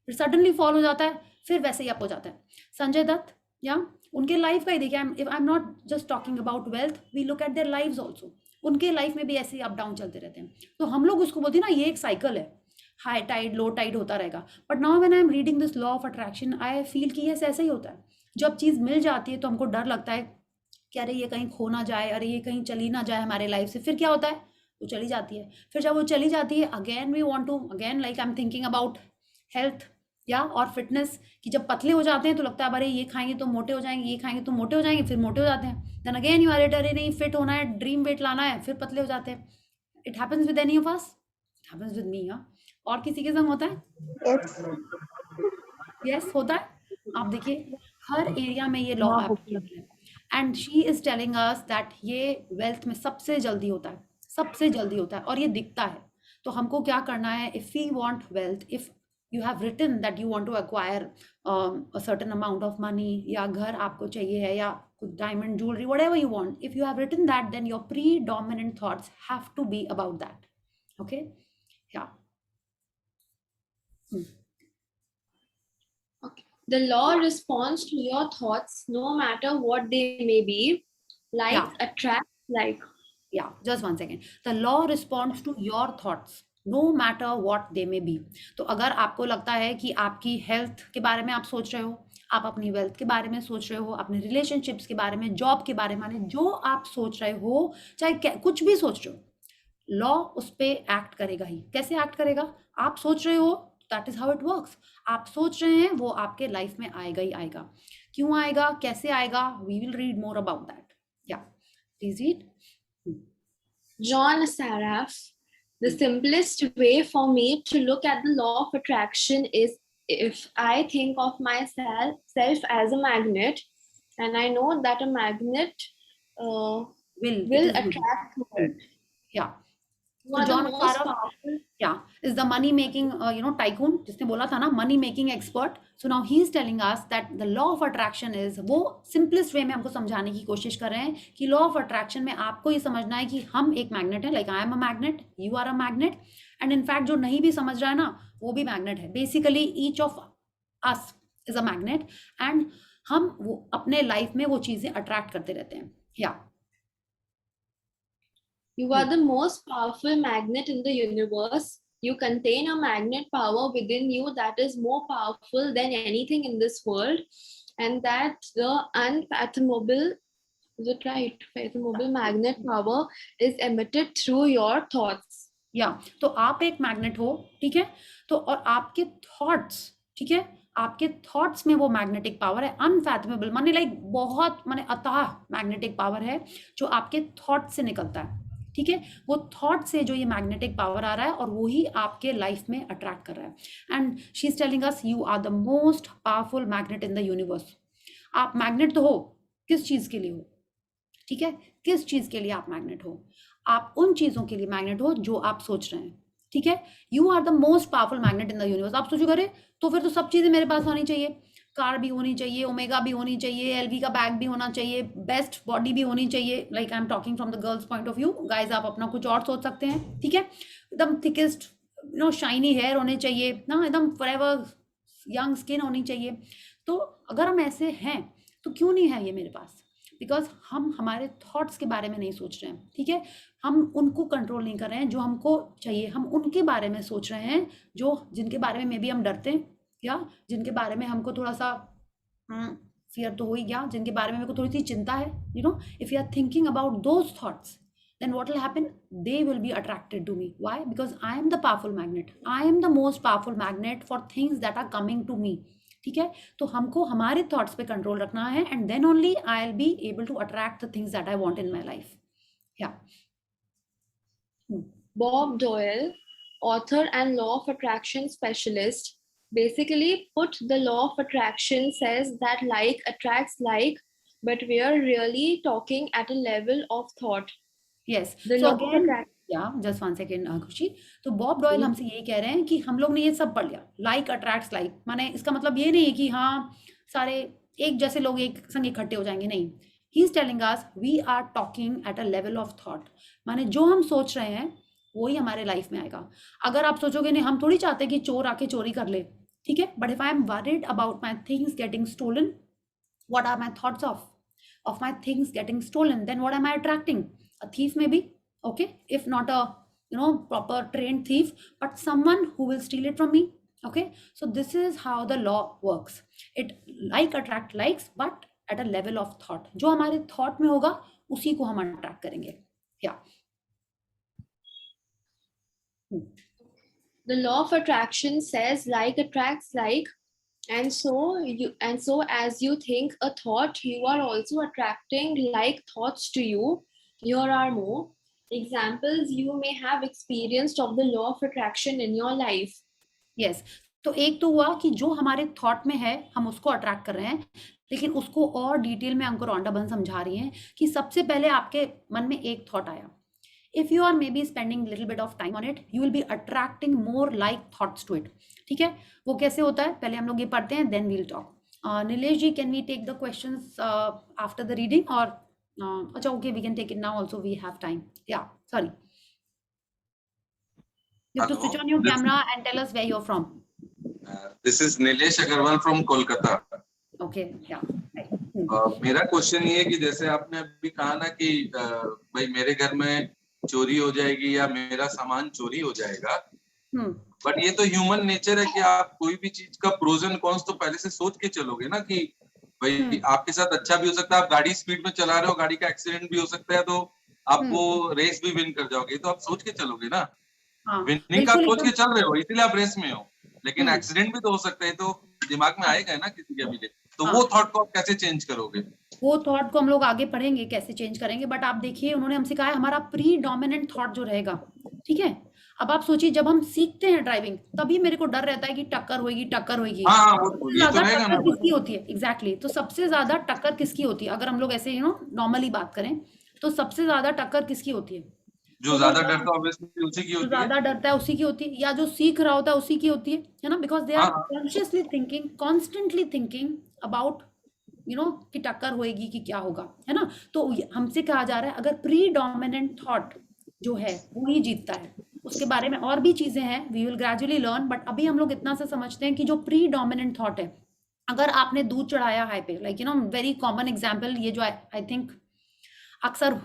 फिर सडनली फॉल हो जाता है, फिर वैसे ही अप हो जाता है. संजय दत्त, या उनके लाइफ का ही देखिए, I am not just talking about wealth, we look at their lives also. उनके लाइफ में भी ऐसे ही अप डाउन चलते रहते हैं. तो हम लोग उसको बोलते हैं ना, ये एक साइकिल है, हाई टाइड लो टाइड होता रहेगा. But now when I am reading this law of attraction, I feel कि ये ऐसा ही होता है. जब चीज़ मिल जाती है तो हमको डर लगता है कि अरे ये कहीं खो ना जाए, अरे ये कहीं चली ना जाए हमारे लाइफ से. फिर क्या होता है, वो चली जाती है. फिर जब वो चली जाती है, again we want to, again like I am thinking about health, या और फिटनेस, कि जब पतले हो जाते हैं तो लगता है अरे ये खाएंगे तो मोटे हो जाएंगे, ये खाएंगे तो मोटे हो जाएंगे, फिर मोटे हो जाते हैं. Then again you are it, अरे नहीं फिट होना है, ड्रीम वेट लाना है, फिर पतले हो जाते हैं. It happens with any of us, it happens with me. और किसी के संग होता है? यस, होता है. आप देखिए हर एरिया में ये लॉ एप्लीकेबल है. And she is telling us that ये वेल्थ में सबसे जल्दी होता है, सबसे जल्दी होता है, और ये दिखता है. तो हमको क्या करना है, if we want wealth, if you have written that you want to acquire a certain amount of money, या घर आपको चाहिए है, या कुछ diamond jewellery, whatever you want, if you have written that, then your predominant thoughts have to be about that. Okay, या Okay. The law responds to your thoughts no matter what they may be. Like attract like. Yeah, just one second. The law responds to your thoughts no matter what they may be. तो अगर आपको लगता है कि आपकी health के बारे में आप सोच रहे हो, आप अपनी वेल्थ के बारे में सोच रहे हो, अपने रिलेशनशिप्स के बारे में, जॉब के बारे में, जो आप सोच रहे हो, चाहे कुछ भी सोच रहे हो, लॉ उस पे एक्ट करेगा ही। कैसे एक्ट करेगा? आप सोच रहे हो, that is how it works. आप सोच रहे हैं, वो आपके लाइफ में आएगा ही आएगा। क्यों आएगा, कैसे आएगा, we will read more about that. Yeah please read. John Saraf, the simplest way for me to look at the law of attraction is if I think of myself as a magnet, and I know that a magnet will attract more. Yeah. You are the most powerful. Yeah, is the money making tycoon जिसने बोला था ना money making expert. So now he is telling us that the law of attraction is, वो simplest way में हमको समझाने की कोशिश कर रहे हैं कि law of attraction में आपको ये समझना है कि हम एक magnet है, like I am a magnet, you are a magnet, and in fact जो नहीं भी समझ रहा है ना, वो भी magnet है. Basically each of us is a magnet, and हम वो अपने life में वो चीजें attract करते रहते हैं. Yeah. You are the most powerful magnet in the universe. You contain a magnet power within you that is more powerful than anything in this world, and that the unfathomable, is it right? Fathomable magnet power is emitted through your thoughts. Yeah, तो आप एक magnet हो, ठीक है? तो और आपके thoughts, ठीक है, आपके थॉट्स में वो मैग्नेटिक पावर है, अनफैथमेबल, माने लाइक बहुत माने अथाह मैग्नेटिक पावर है जो आपके थॉट से निकलता है, ठीक है? वो थॉट से जो ये मैग्नेटिक पावर आ रहा है और वही आपके लाइफ में अट्रैक्ट कर रहा है। And she is telling us you are the most powerful magnet in the universe. आप मैग्नेट तो हो, किस चीज के लिए हो, ठीक है? किस चीज के लिए आप मैग्नेट हो? आप उन चीजों के लिए मैग्नेट हो जो आप सोच रहे हैं, ठीक है? You are the most powerful magnet in the universe. आप सोचो अरे तो फिर तो सब चीजें मेरे पास होनी चाहिए, कार भी होनी चाहिए, ओमेगा भी होनी चाहिए, एलवी का बैग भी होना चाहिए, बेस्ट बॉडी भी होनी चाहिए। Like I am talking from the girls point of view, guys आप अपना कुछ और सोच सकते हैं, ठीक है? एकदम थिकेस्ट शाइनी हेयर होने चाहिए ना, एकदम फॉरएवर यंग स्किन होनी चाहिए। तो अगर हम ऐसे हैं तो क्यों नहीं है ये मेरे पास? बिकॉज हम हमारे थॉट्स के बारे में नहीं सोच रहे हैं, ठीक है? हम उनको कंट्रोल नहीं कर रहे हैं जो हमको चाहिए, हम उनके बारे में सोच रहे हैं जो जिनके बारे में मे बी हम डरते हैं, या जिनके बारे में हमको थोड़ा सा फियर तो हो ही गया, जिनके बारे में मेरे को थोड़ी सी चिंता है, you know, if you are thinking about those thoughts, then what will happen? They will be attracted to me. Why? Because I am the powerful magnet. I am the most powerful magnet for things that are coming to me. ठीक है? तो हमको हमारे thoughts पे control रखना है, and then only I will be able to attract the things that I want in my life. या Bob Doyle, author and law of attraction specialist, basically put the law of attraction says that like attracts like, but we are really talking at a level of thought. Yes. The So law of again, attraction. yeah, just one second, खुशी. तो Bob dial हमसे यही कह रहे हैं कि हम लोग ने ये सब पढ़ लिया, लाइक अट्रैक्ट्स लाइक, माने इसका मतलब ये नहीं है कि हाँ सारे एक जैसे लोग एक संग इकट्ठे हो जाएंगे, नहीं. He is telling us we are talking at a level of thought, माने जो हम सोच रहे हैं वही हमारे लाइफ में आएगा. अगर आप सोचोगे नहीं, हम थोड़ी चाहते कि चोर आके चोरी कर ले, ठीक है? But if I am worried about my things getting stolen, what are my thoughts of my things getting stolen, then what am I attracting? A thief maybe, okay, if not a proper trained thief, but someone who will steal it from me. Okay, so this is how the law works. It like attract likes, but at a level of thought. जो हमारे thought में होगा उसी को हम attract करेंगे. Yeah. The law of attraction says like attracts like, and so as you think a thought, you are also attracting like thoughts to you. Here are more examples you may have experienced of the law of attraction in your life. Yes. तो एक तो हुआ कि जो हमारे thought में है हम उसको अट्रैक्ट कर रहे हैं, लेकिन उसको और डिटेल में हमको रौंडा बन समझा रही हैं कि सबसे पहले आपके मन में एक थॉट आया. If you are maybe spending little bit of time on it, you will be attracting more like thoughts to it. ठीक है? वो कैसे होता है? पहले हम लोग ये पढ़ते हैं, then we'll talk. Nilesh ji, can we take the questions after the reading, or अच्छा, okay, we can take it now also. We have time. Yeah, sorry. You have to switch on your camera and tell us where you're from. This is Nilesh Agarwal from Kolkata. Okay या मेरा question ये है कि जैसे आपने अभी कहा ना कि भाई मेरे घर में चोरी हो जाएगी या मेरा सामान चोरी हो जाएगा, बट ये तो ह्यूमन नेचर है कि आप कोई भी चीज का प्रोज एंड कॉन्स तो पहले से सोच के चलोगे ना कि भाई आपके साथ अच्छा भी हो सकता है, आप गाड़ी स्पीड में चला रहे हो, गाड़ी का एक्सीडेंट भी हो सकता है, तो आप वो रेस भी विन कर जाओगे, तो आप सोच के चलोगे ना, हाँ विनिंग का बिल्कुल सोच के एकदम चल रहे हो इसलिए आप रेस में हो, लेकिन एक्सीडेंट भी तो हो सकता है, तो दिमाग में आएगा ना किसी के भी, तो वो थॉट को आप कैसे चेंज करोगे? वो थॉट को हम लोग आगे पढ़ेंगे कैसे चेंज करेंगे, बट आप देखिए उन्होंने हमसे कहा है हमारा प्री डोमिनेंट थॉट जो रहेगा, ठीक है। अब आप सोचिए जब हम सीखते हैं ड्राइविंग तभी मेरे को डर रहता है कि टक्कर होगी। हाँ वो सबसे ये तो ज्यादा रहेगा ना। टक्कर किसकी होती है? एग्जैक्टली तो सबसे ज्यादा टक्कर किसकी होती है? अगर हम लोग ऐसे नॉर्मली बात करें तो सबसे ज्यादा टक्कर किसकी होती है? जो तो वो ज्यादा जब डरता है ऑब्वियसली उसी की जो होती है। ज्यादा डरता है उसी की होती है, या जो सीख रहा होता है उसी की होती है ना, बिकॉज दे आर हाँ consciously thinking, constantly thinking about कि टक्कर होएगी कि क्या होगा, है ना। तो हमसे कहा जा रहा है अगर प्री डोमिनेंट थॉट जो है वो ही जीतता है। उसके बारे में और भी चीजें हैं, we will gradually learn, but अभी हम लोग इतना से समझते हैं कि जो प्री डोमिनेंट थॉट है, अगर आपने दूध चढ़ाया हाई पे, लाइक वेरी कॉमन एग्जाम्पल, ये जो आई थिंक अक्सर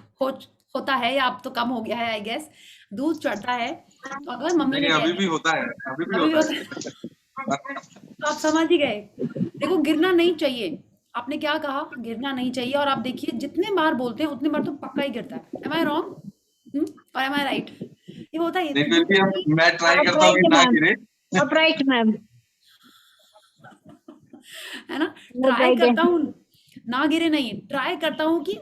होता है, या अब तो कम हो गया है आई गेस, दूध चढ़ता है तो अगर मम्मी ने नहीं कह अभी दिया, भी होता है, अभी भी अभी भी होता होता है है। तो आप समझ ही गए। देखो गिरना नहीं चाहिए, आपने क्या कहा, गिरना नहीं चाहिए, और आप देखिए जितने बार बोलते हैं उतने बार तो पक्का ही गिरता है। एम आई रॉन्ग और एम आई राइट? ये होता है, नहीं तो फिर जो भी मैं ट्राई Not करता हूँ right, कि ना ma'am. गिरे। Not right, ma'am. है ना, Not ट्राई right. करता हूँ ना गिरे, नहीं ट्राई करता हूँ कि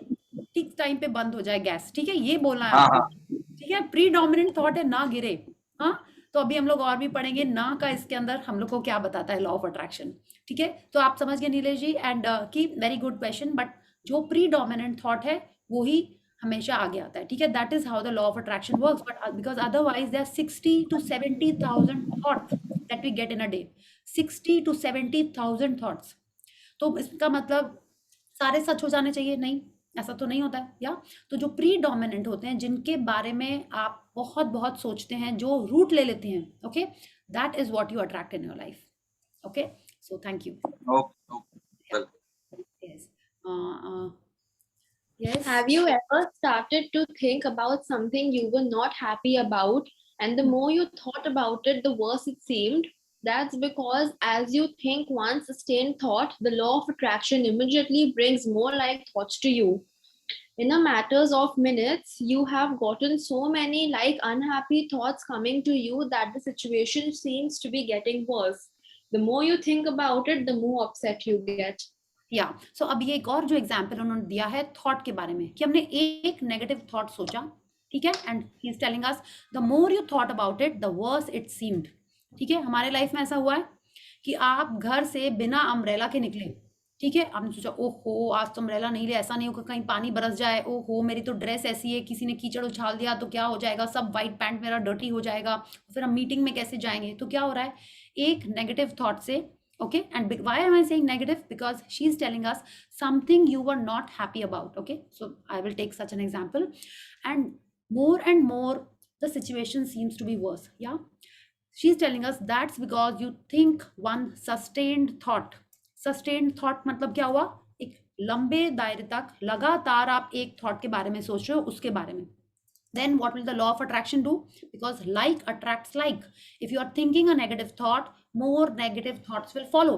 ठीक टाइम पे बंद हो जाए गैस, ठीक है, ये बोलना है हाँ आपको, हाँ ठीक है। प्री डोमिनेंट थॉट है ना गिरे, हाँ। तो अभी हम लोग और भी पढ़ेंगे ना का इसके अंदर हम लोग को क्या बताता है लॉ ऑफ अट्रैक्शन, ठीक है। तो आप समझ गए नीलेश जी, एंड की वेरी गुड क्वेश्चन, बट जो प्री डोमिनेंट थॉट है वो ही हमेशा आगे आता है, ठीक है। That is how the law of attraction works, but because otherwise there 60 to 70,000 thoughts that we get in a day, 60 to 70,000 thoughts. तो इसका मतलब सारे सच हो जाने चाहिए? नहीं, ऐसा तो नहीं होता है, या तो जो प्री डोमिनेंट होते हैं, जिनके बारे में आप बहुत बहुत सोचते हैं, जो रूट ले लेते हैं, okay, that is what you attract in your life, okay. So thank you. Okay yes yes Have you ever started to think about something you were not happy about, and the more you thought about it, the worse it seemed? That's because as you think one sustained thought, the law of attraction immediately brings more like thoughts to you. In a matters of minutes, you have gotten so many like unhappy thoughts coming to you that the situation seems to be getting worse. The more you think about it, the more upset you get. या सो अब ये एक और जो example उन्होंने दिया है thought के बारे में, कि हमने एक नेगेटिव थॉट सोचा, ठीक है, and he is telling us the more you thought about it the worse it seemed, ठीक है। हमारे लाइफ में ऐसा हुआ है कि आप घर से बिना अम्ब्रेला के निकले, ठीक है, आपने सोचा ओहो आज तो अम्ब्रेला नहीं लिया, ऐसा नहीं होगा कहीं पानी बरस जाए, ओहो मेरी तो ड्रेस ऐसी है, किसी ने कीचड़ उछाल दिया तो क्या हो जाएगा, सब वाइट पैंट मेरा डर्टी हो जाएगा, फिर हम मीटिंग में कैसे जाएंगे। तो क्या हो रहा है, एक नेगेटिव थॉट से, okay, and why am I saying negative? Because she's telling us something you were not happy about, okay. So I will take such an example, and more the situation seems to be worse, yeah. She's telling us that's because you think one sustained thought मतलब क्या हुआ, एक लंबे दायरे तक लगातार आप एक थॉट के बारे में सोच रहे हो, उसके बारे में। Then what will the law of attraction do? Because like attracts like. If you are thinking a negative thought, more negative thoughts will follow.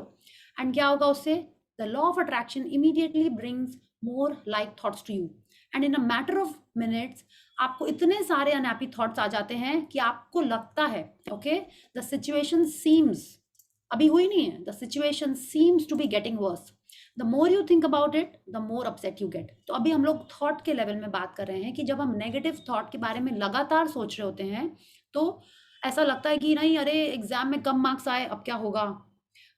And क्या होगा उससे? The law of attraction immediately brings more like thoughts to you. And in a matter of minutes, आपको इतने सारे unhappy thoughts आ जाते हैं कि आपको लगता है, okay, the situation seems, अभी हुई नहीं है, the situation seems to be getting worse. The more you think about it, the more upset you get. तो अभी हम लोग थॉट के लेवल में बात कर रहे हैं कि जब हम नेगेटिव थॉट के बारे में लगातार सोच रहे होते हैं तो ऐसा लगता है कि नहीं अरे एग्जाम में कम मार्क्स आए, अब क्या होगा,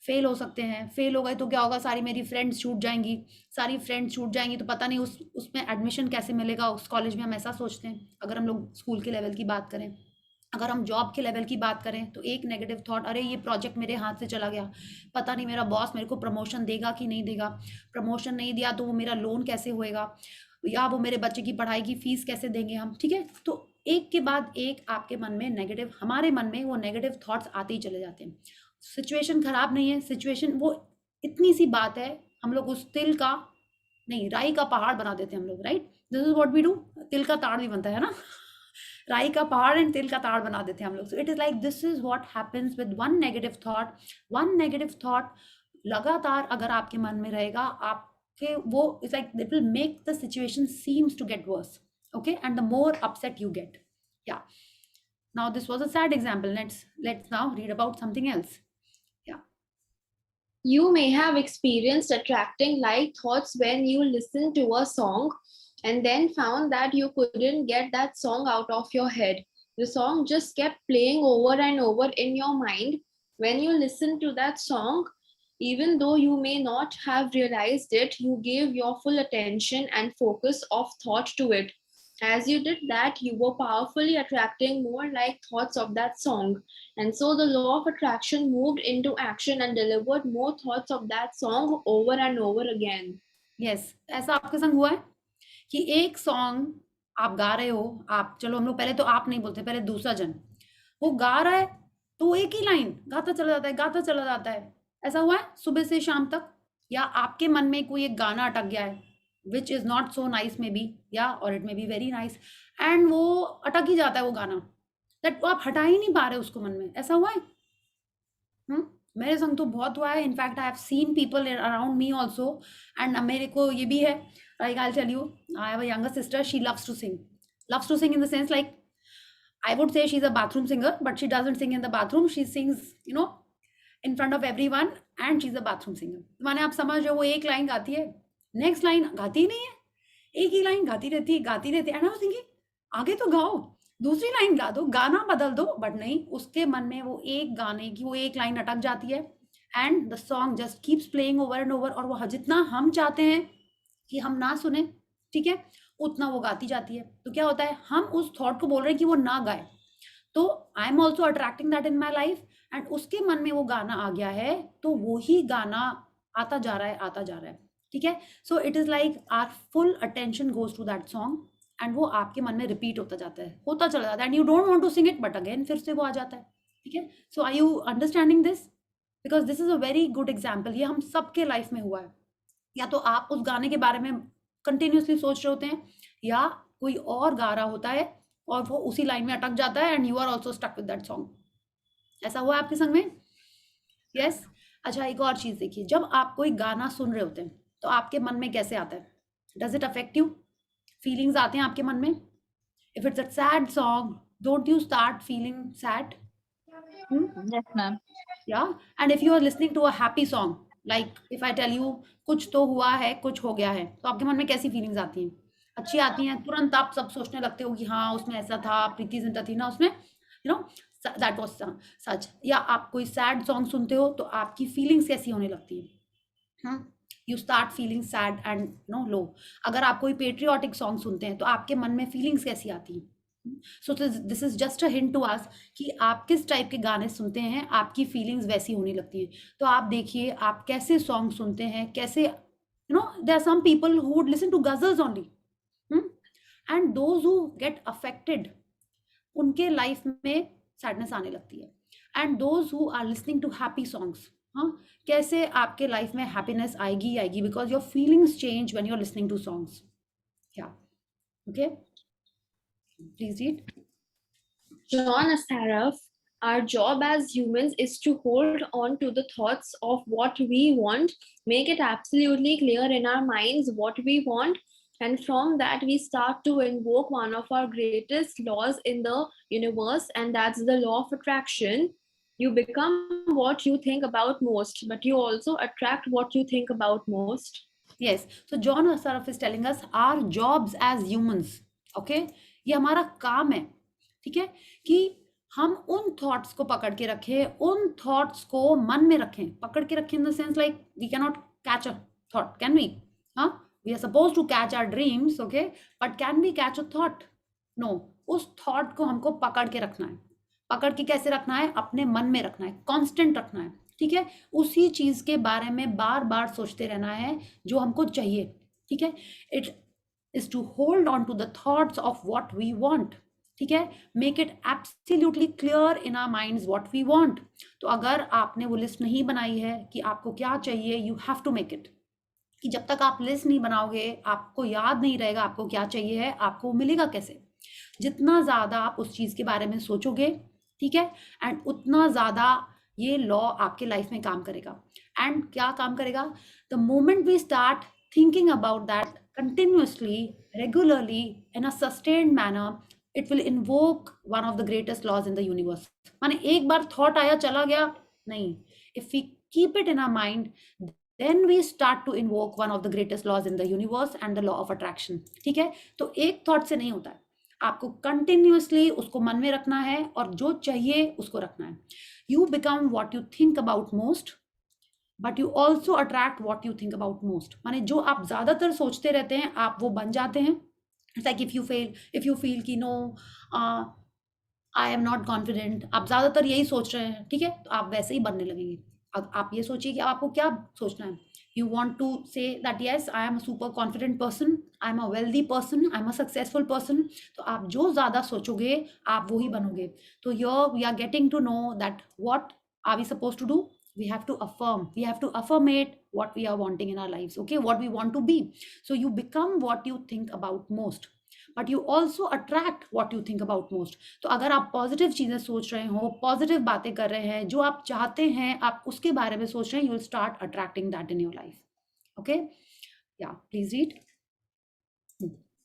फेल हो सकते हैं, फेल हो गए तो क्या होगा, सारी मेरी फ्रेंड्स छूट जाएंगी, तो पता नहीं उसमें एडमिशन कैसे मिलेगा उस कॉलेज में, हम ऐसा सोचते हैं। अगर हम लोग स्कूल के लेवल की बात करें, अगर हम जॉब के लेवल की बात करें तो एक नेगेटिव थॉट, अरे ये प्रोजेक्ट मेरे हाथ से चला गया, पता नहीं मेरा बॉस मेरे को प्रमोशन देगा कि नहीं देगा, प्रमोशन नहीं दिया तो वो मेरा लोन कैसे होएगा, या वो मेरे बच्चे की पढ़ाई की फीस कैसे देंगे हम, ठीक है। तो एक के बाद एक आपके मन में नेगेटिव, हमारे मन में वो नेगेटिव थॉट्स आते ही चले जाते हैं। सिचुएशन खराब नहीं है, सिचुएशन वो इतनी सी बात है, हम लोग उस तिल का नहीं राई का पहाड़ बना देते हैं हम लोग, right? This is what we do. तिल का ताड़ भी बनता है ना राई का पहाड़ एंड तिल का ताड़ बना देते हैं हम लोग। So it is like this is what happens with one negative thought. One negative thought लगातार अगर आपके मन में रहेगा, आपके वो it's like it will make the situation seems to get worse, okay, and the more upset you get. या now this was a sad example. Let's now read about something else. You may have experienced attracting like thoughts when you listened to a song and then found that you couldn't get that song out of your head. The song just kept playing over and over in your mind. When you listened to that song, even though you may not have realized it, you gave your full attention and focus of thought to it. As you did that, you were powerfully attracting more like thoughts of that song. And so the law of attraction moved into action and delivered more thoughts of that song over and over again. Yes, ऐसा आपके संग हुआ है कि एक song आप गा रहे हो, आप चलो हम लोग पहले तो आप नहीं बोलते, पहले दूसरा जन वो गा रहा है तो एक ही लाइन गाता चला जाता है, गाता चला जाता है। ऐसा हुआ है सुबह से शाम तक? या आपके मन में कोई एक गाना अटक गया है which is not so nice maybe, yeah, or it may be very nice, and वो अटक ही जाता है वो गाना, that वो आप हटा ही नहीं पा रहे उसको मन में। ऐसा हुआ है? मेरे संग तो बहुत हुआ है। In fact I have seen people around me also, and मेरे को ये भी है, like I tell you, I have a younger sister, she loves to sing in the sense like I would say she's a bathroom singer, but she doesn't sing in the bathroom. She sings, you know, in front of everyone, and she's a bathroom singer. माने आप समझ रहे हो, वो एक line गाती है, next line गाती ही नहीं है, एक ही लाइन गाती रहती है। एंड आई वाज थिंकिंग आगे तो गाओ, दूसरी लाइन गा दो, गाना बदल दो, बट नहीं, उसके मन में वो एक गाने की वो एक लाइन अटक जाती है, and the song just keeps playing over and over, और वो जितना हम चाहते हैं कि हम ना सुने, ठीक है, उतना वो गाती जाती है। तो क्या होता है, हम उस थॉट को बोल रहे हैं कि वो ना गाए, तो I am also attracting that in my life, and उसके मन में वो गाना आ गया है, तो वो ही गाना आता जा रहा है, ठीक है। So it is like our full attention goes to that song, and वो आपके मन में रिपीट होता चला जाता है, and you don't want to sing it, but again फिर से वो आ जाता है, ठीक है। So are you understanding this? Because this is a very good example, ये हम सबके लाइफ में हुआ है। या तो आप उस गाने के बारे में कंटिन्यूसली सोच रहे होते हैं, या कोई और गा रहा होता है और वो उसी लाइन में अटक जाता है, and you are also stuck with that song. ऐसा हुआ आपके संग में? यस। अच्छा, एक और चीज देखिए, जब आप कोई गाना सुन रहे होते हैं तो आपके मन में कैसे आता है? Does it affect you? Feelings आते हैं आपके मन में? If it's a sad song, don't you start feeling sad? Yes, ma'am. Yeah, and if you are listening to a happy song, like if I tell you कुछ तो हुआ है, कुछ हो गया है, तो आपके मन में कैसी फीलिंग्स आती हैं? अच्छी आती हैं, तुरंत आप सब सोचने लगते हो कि हाँ उसमें ऐसा था, प्रीति जिंटा थी ना उसमें, you know, that was such. या आप कोई सैड सॉन्ग सुनते हो तो आपकी फीलिंग्स कैसी होने लगती है? You start feeling sad and no low. अगर आप कोई पेट्रियाटिक सॉन्ग सुनते हैं तो आपके मन में फीलिंग्स कैसी आती हैं? So this is just a hint to us कि आप किस टाइप के गाने सुनते हैं, आपकी फीलिंग्स वैसी होने लगती है। तो आप देखिए आप कैसे सॉन्ग सुनते हैं, कैसे, you know, there are some people who would listen to ghazals only, and those who get affected, उनके लाइफ में सैडनेस आने लगती है, and those who are listening to happy songs, हाँ, कैसे आपके लाइफ में हैप्पीनेस आएगी, because your feelings change when you are listening to songs. या okay, please read. John Assaraf, our job as humans is to hold on to the thoughts of what we want, make it absolutely clear in our minds what we want, and from that we start to invoke one of our greatest laws in the universe, and that's the law of attraction. You become what you think about most, but you also attract what you think about most. Yes, so John Assaraf is telling us our jobs as humans, okay, ये हमारा काम है, ठीक है, कि हम उन thoughts को पकड़ के रखें, उन थॉट्स को मन में रखें, पकड़ के रखें in the sense like we can not catch a thought, can we? हाँ, we are suppose to catch our dreams, okay, but can we catch a thought? No, उस थॉट को हमको पकड़ के रखना है। पकड़ के कैसे रखना है? अपने मन में रखना है, कॉन्स्टेंट रखना है, ठीक है, उसी चीज के बारे में बार बार सोचते रहना है जो हमको चाहिए, ठीक है। It is to hold on to the thoughts of what we want. ठीक है, make it absolutely clear in our minds what we want. तो अगर आपने वो लिस्ट नहीं बनाई है कि आपको क्या चाहिए, you have to make it, कि जब तक आप लिस्ट नहीं बनाओगे आपको याद नहीं रहेगा आपको क्या चाहिए है, आपको मिलेगा कैसे। जितना ज़्यादा आप उस चीज़ के बारे में सोचोगे, ठीक है, एंड उतना ज़्यादा ये लॉ आपके लाइफ में काम करेगा। एंड क्या काम करेगा, the moment we start thinking about that continuously, regularly, in a sustained manner, it will invoke one of the greatest laws in the universe. माने एक बार थॉट आया चला गया नहीं, if we keep it in our mind, then we start to invoke one of the greatest laws in the universe and the law of attraction। ठीक है, तो एक थॉट से नहीं होता है, आपको कंटिन्यूसली उसको मन में रखना है और जो चाहिए उसको रखना है। You become what you think about most, but you also attract what you think about most. माने जो आप ज्यादातर सोचते रहते हैं आप वो बन जाते हैं। It's like if you feel कि no I am not confident, आप ज्यादातर यही सोच रहे हैं, ठीक है, तो आप वैसे ही बनने लगेंगे। अब आप ये सोचिए कि आपको क्या सोचना है। You want to say that yes I am a super confident person, I am a wealthy person, I am a successful person. तो आप जो ज़्यादा सोचोगे आप वो ही बनोगे। तो we are getting to know that what are we suppose to do, we have to affirm, we have to affirmate what we are wanting in our lives, okay, what we want to be। So you become what you think about most, but you also attract what you think about most। तो अगर आप positive चीजें सोच रहे हो, positive बातें कर रहे हैं, जो आप चाहते हैं आप उसके बारे में सोच रहे हैं, you will start attracting that in your life। okay, yeah, please read।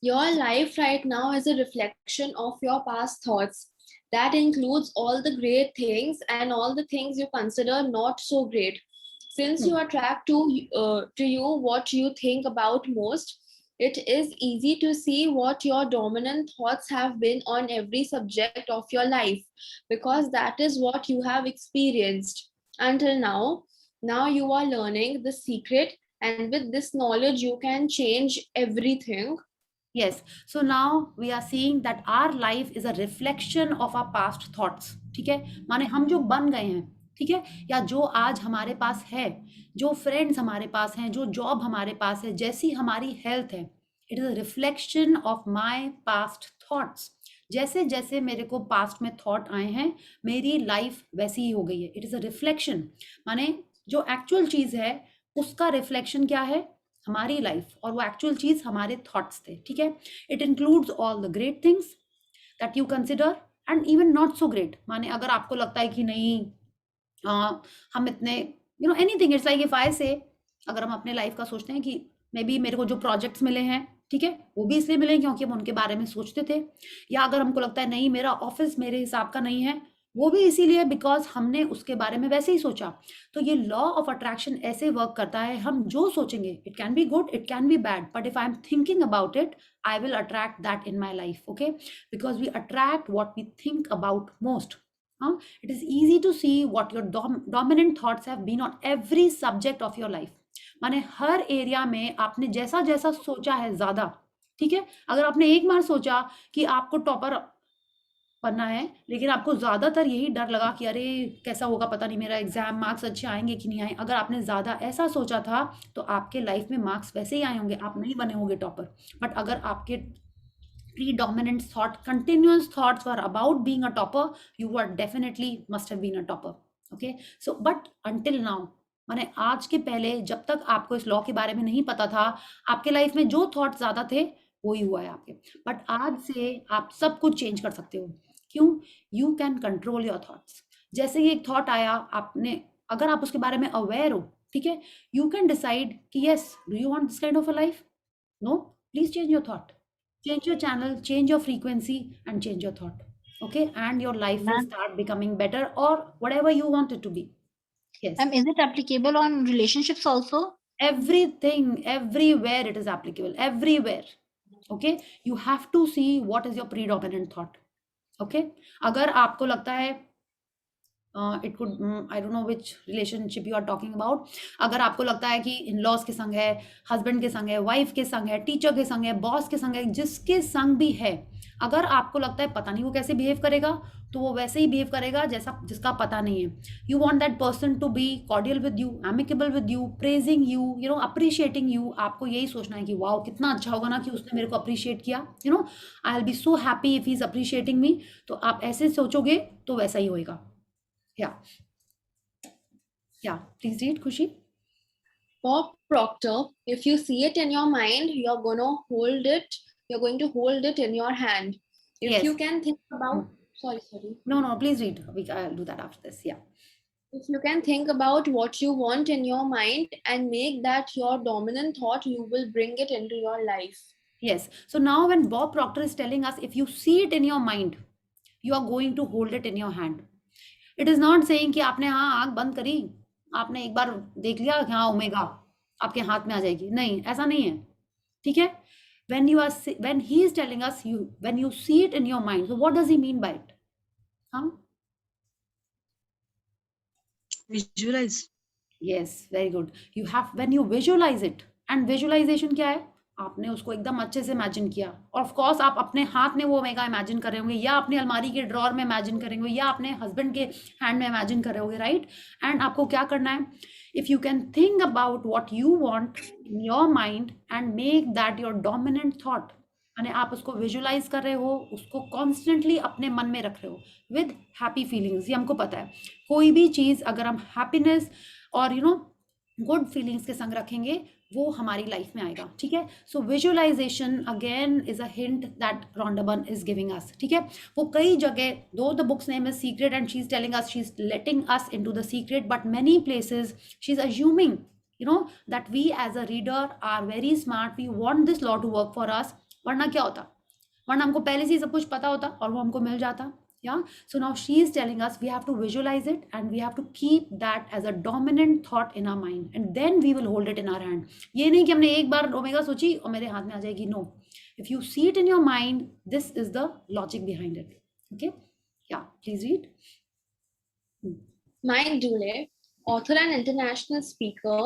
Your life right now is a reflection of your past thoughts. That includes all the great things and all the things you consider not so great. Since you attract to you what you think about most, it is easy to see what your dominant thoughts have been on every subject of your life, because that is what you have experienced until now. Now you are learning the secret, and with this knowledge, you can change everything. Yes, so now we are seeing that our life is a reflection of our past thoughts। ठीक है, माने हम जो बन गए हैं, ठीक है, या जो आज हमारे पास है, जो फ्रेंड्स हमारे पास हैं, जो जॉब हमारे पास है, जैसी हमारी हेल्थ है, it is a reflection of my past thoughts. जैसे जैसे मेरे को पास्ट में थॉट आए हैं मेरी लाइफ वैसी ही हो गई है। इट इज अ रिफ्लेक्शन, माने जो एक्चुअल चीज है उसका रिफ्लेक्शन क्या है, हमारी लाइफ, और वो एक्चुअल चीज हमारे थॉट्स थे। ठीक है, it includes all the great things that you consider and even not so great. माने अगर आपको लगता है कि नहीं हम इतने एनीथिंग, इट्स लाइक इफ आई से, अगर हम अपने लाइफ का सोचते हैं कि मे बी मेरे को जो प्रोजेक्ट्स मिले हैं, ठीक है, वो भी इसलिए मिले क्योंकि हम उनके बारे में सोचते थे, या अगर हमको लगता है नहीं मेरा ऑफिस मेरे हिसाब का नहीं है, वो भी इसीलिए बिकॉज हमने उसके बारे में वैसे ही सोचा। तो ये लॉ ऑफ अट्रैक्शन ऐसे वर्क करता है, हम जो सोचेंगे it can be good, it can be bad, but if I am thinking about it I will attract that in my life. Okay, because we attract what we think about most. It is easy to see what your dominant thoughts have been on every subject of your life। माने हर area में आपने जैसा जैसा सोचा है ज्यादा, ठीक है, अगर आपने एक बार सोचा कि आपको टॉपर बनना है, लेकिन आपको ज्यादातर यही डर लगा कि अरे कैसा होगा पता नहीं, मेरा एग्जाम मार्क्स अच्छे आएंगे कि नहीं आए, अगर आपने ज्यादा ऐसा सोचा था तो आपके लाइफ में मार्क्स वैसे ही आए होंगे, आप नहीं बने होंगे टॉपर। बट अगर आपके predominant thought, continuous thoughts were about being a topper, you were definitely must have been a topper। okay, so but until now, माने आज के पहले जब तक आपको इस लॉ के बारे में नहीं पता था, आपके लाइफ में जो थॉट ज्यादा थे वही हुआ है आपके। बट आज से आप सब कुछ चेंज कर सकते हो। क्यों? You can control your thoughts. जैसे ही एक थॉट आया, आपने अगर आप उसके बारे में अवेयर हो, ठीक है, यू कैन डिसाइड कि yes, do you want this kind of a life? No, please change your thought, change your channel, change your frequency, and change your thought। okay, and your life will start becoming better, or whatever you want it to be। yes, is it applicable on relationships also? everything, everywhere it is applicable, everywhere। okay, you have to see what is your predominant thought। okay, अगर आपको लगता है it could, I don't know which relationship you are talking about. अगर आपको लगता है कि in laws के संग है, हस्बैंड के संग है, वाइफ के संग है, टीचर के संग है, बॉस के संग है, जिसके संग भी है, अगर आपको लगता है पता नहीं वो कैसे बिहेव करेगा, तो वो वैसे ही बिहेव करेगा जैसा जिसका पता नहीं है. You want that person to be cordial with you, amicable with you, praising you, you know, appreciating you. आपको यही सोचना है कि वाओ कितना अच्छा होगा ना कि उसने मेरे को अप्रिशिएट किया, you know, I will B so happy if he is appreciating मी. तो आप ऐसे सोचोगे तो वैसा ही होएगा. Yeah, please read, Khushi. Bob Proctor, if you see it in your mind, you're going to hold it in your hand. If Yes. you can think about, sorry. No, please read. I'll do that after this. Yeah. If you can think about what you want in your mind and make that your dominant thought, you will bring it into your life. Yes. So now when Bob Proctor is telling us, if you see it in your mind, you are going to hold it in your hand. It is not saying कि आपने हाँ आँख बंद करी, आपने एक बार देख लिया कि हाँ ओमेगा आपके हाथ में आ जाएगी. नहीं, ऐसा नहीं है. ठीक है. When he is telling us, when you see it in your mind, so what does he mean by it? Visualize. Yes, very good. When you visualize it, and visualization क्या है? आपने उसको एकदम अच्छे से इमेजिन किया. ऑफ कोर्स आप अपने हाथ में वो ओमेगा इमेजिन कर रहे होंगे, या अपने अलमारी के ड्रॉर में इमेजिन करेंगे, या अपने हस्बैंड के हैंड में इमेजिन कर रहे होंगे, राइट? एंड आपको क्या करना है? If you can think about what you want in your mind and make that your dominant thought, यानी आप उसको विजुलाइज कर रहे हो, उसको कॉन्स्टेंटली अपने मन में रख रहे हो विद हैप्पी फीलिंग्स. ये हमको पता है, कोई भी चीज़ अगर हम हैप्पीनेस और यू नो गुड फीलिंग्स के संग रखेंगे वो हमारी लाइफ में आएगा. ठीक है. So visualization again is a hint that Rhonda Byrne is giving us. ठीक है. वो कई जगह, though the book's name is secret and she is telling us, she is letting us into the secret, but many places she is assuming, you know, that we as a reader are very smart, we want this law to work for us. वरना क्या होता? वरना हमको पहले से ही सब कुछ पता होता और वो हमको मिल जाता. Yeah. So now she is telling us we have to visualize it and we have to keep that as a dominant thought in our mind, and then we will hold it in our hand. ये नहीं कि हमने एक बार omega सोची और मेरे हाथ में आ जाएगी. No. If you see it in your mind, this is the logic behind it. Okay. Yeah. Please read. Mike Dooley, author and international speaker,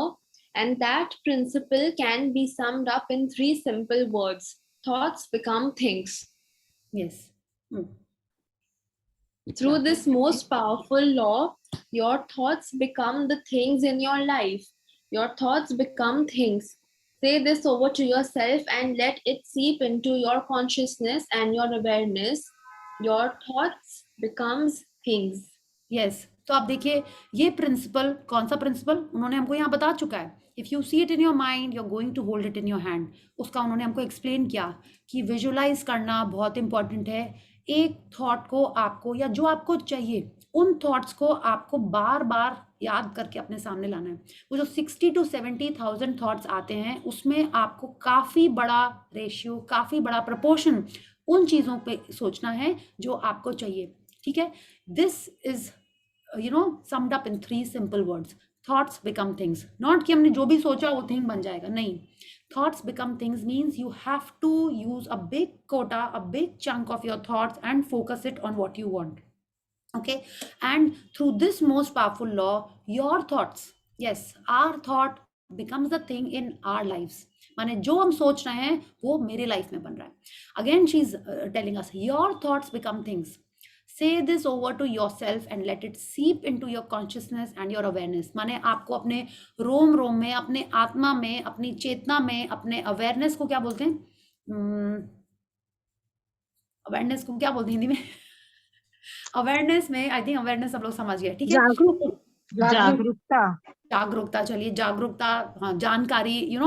and that principle can be summed up in 3 simple words: thoughts become things. Yes. Through this most powerful law, your thoughts become the things in your life. Your thoughts become things. Say this over to yourself and let it seep into your consciousness and your awareness. Your thoughts becomes things. Yes. तो आप देखिए ये principal, कौन सा principal उन्होंने हमको यहाँ बता चुका है. If you see it in your mind, you are going to hold it in your hand. उसका उन्होंने हमको एक्सप्लेन किया कि विजुलाइज करना बहुत इंपॉर्टेंट है. एक थॉट को आपको, या जो आपको चाहिए, उन थॉट्स को आपको बार बार याद करके अपने सामने लाना है. वो जो 60 to 70,000 थॉट्स आते हैं, उसमें आपको काफ़ी बड़ा रेशियो, काफ़ी बड़ा प्रपोर्शन उन चीज़ों पे सोचना है जो आपको चाहिए. ठीक है. This is summed up in 3 simple words. Thoughts become things. Not कि हमने जो भी सोचा वो thing बन जाएगा. नहीं. Thoughts become things means you have to use a big quota, a big chunk of your thoughts and focus it on what you want. Okay. And through this most powerful law, your thoughts, yes, our thought becomes the thing in our lives. माने जो हम सोच रहे हैं वो मेरे life में बन रहा है. Again, she's telling us, your thoughts become things. Say this over to yourself and let it seep into your consciousness and your awareness. माने आपको अपने रोम रोम में, अपने आत्मा में, अपनी चेतना में, अपने अवेयरनेस को क्या बोलते हैं? अवेयरनेस को क्या बोलते हैं हिंदी में? अवेयरनेस में, आई थिंक अवेयरनेस सब लोग समझ गए. ठीक है. जागरूकता. चलिए जागरूकता, हाँ, जानकारी,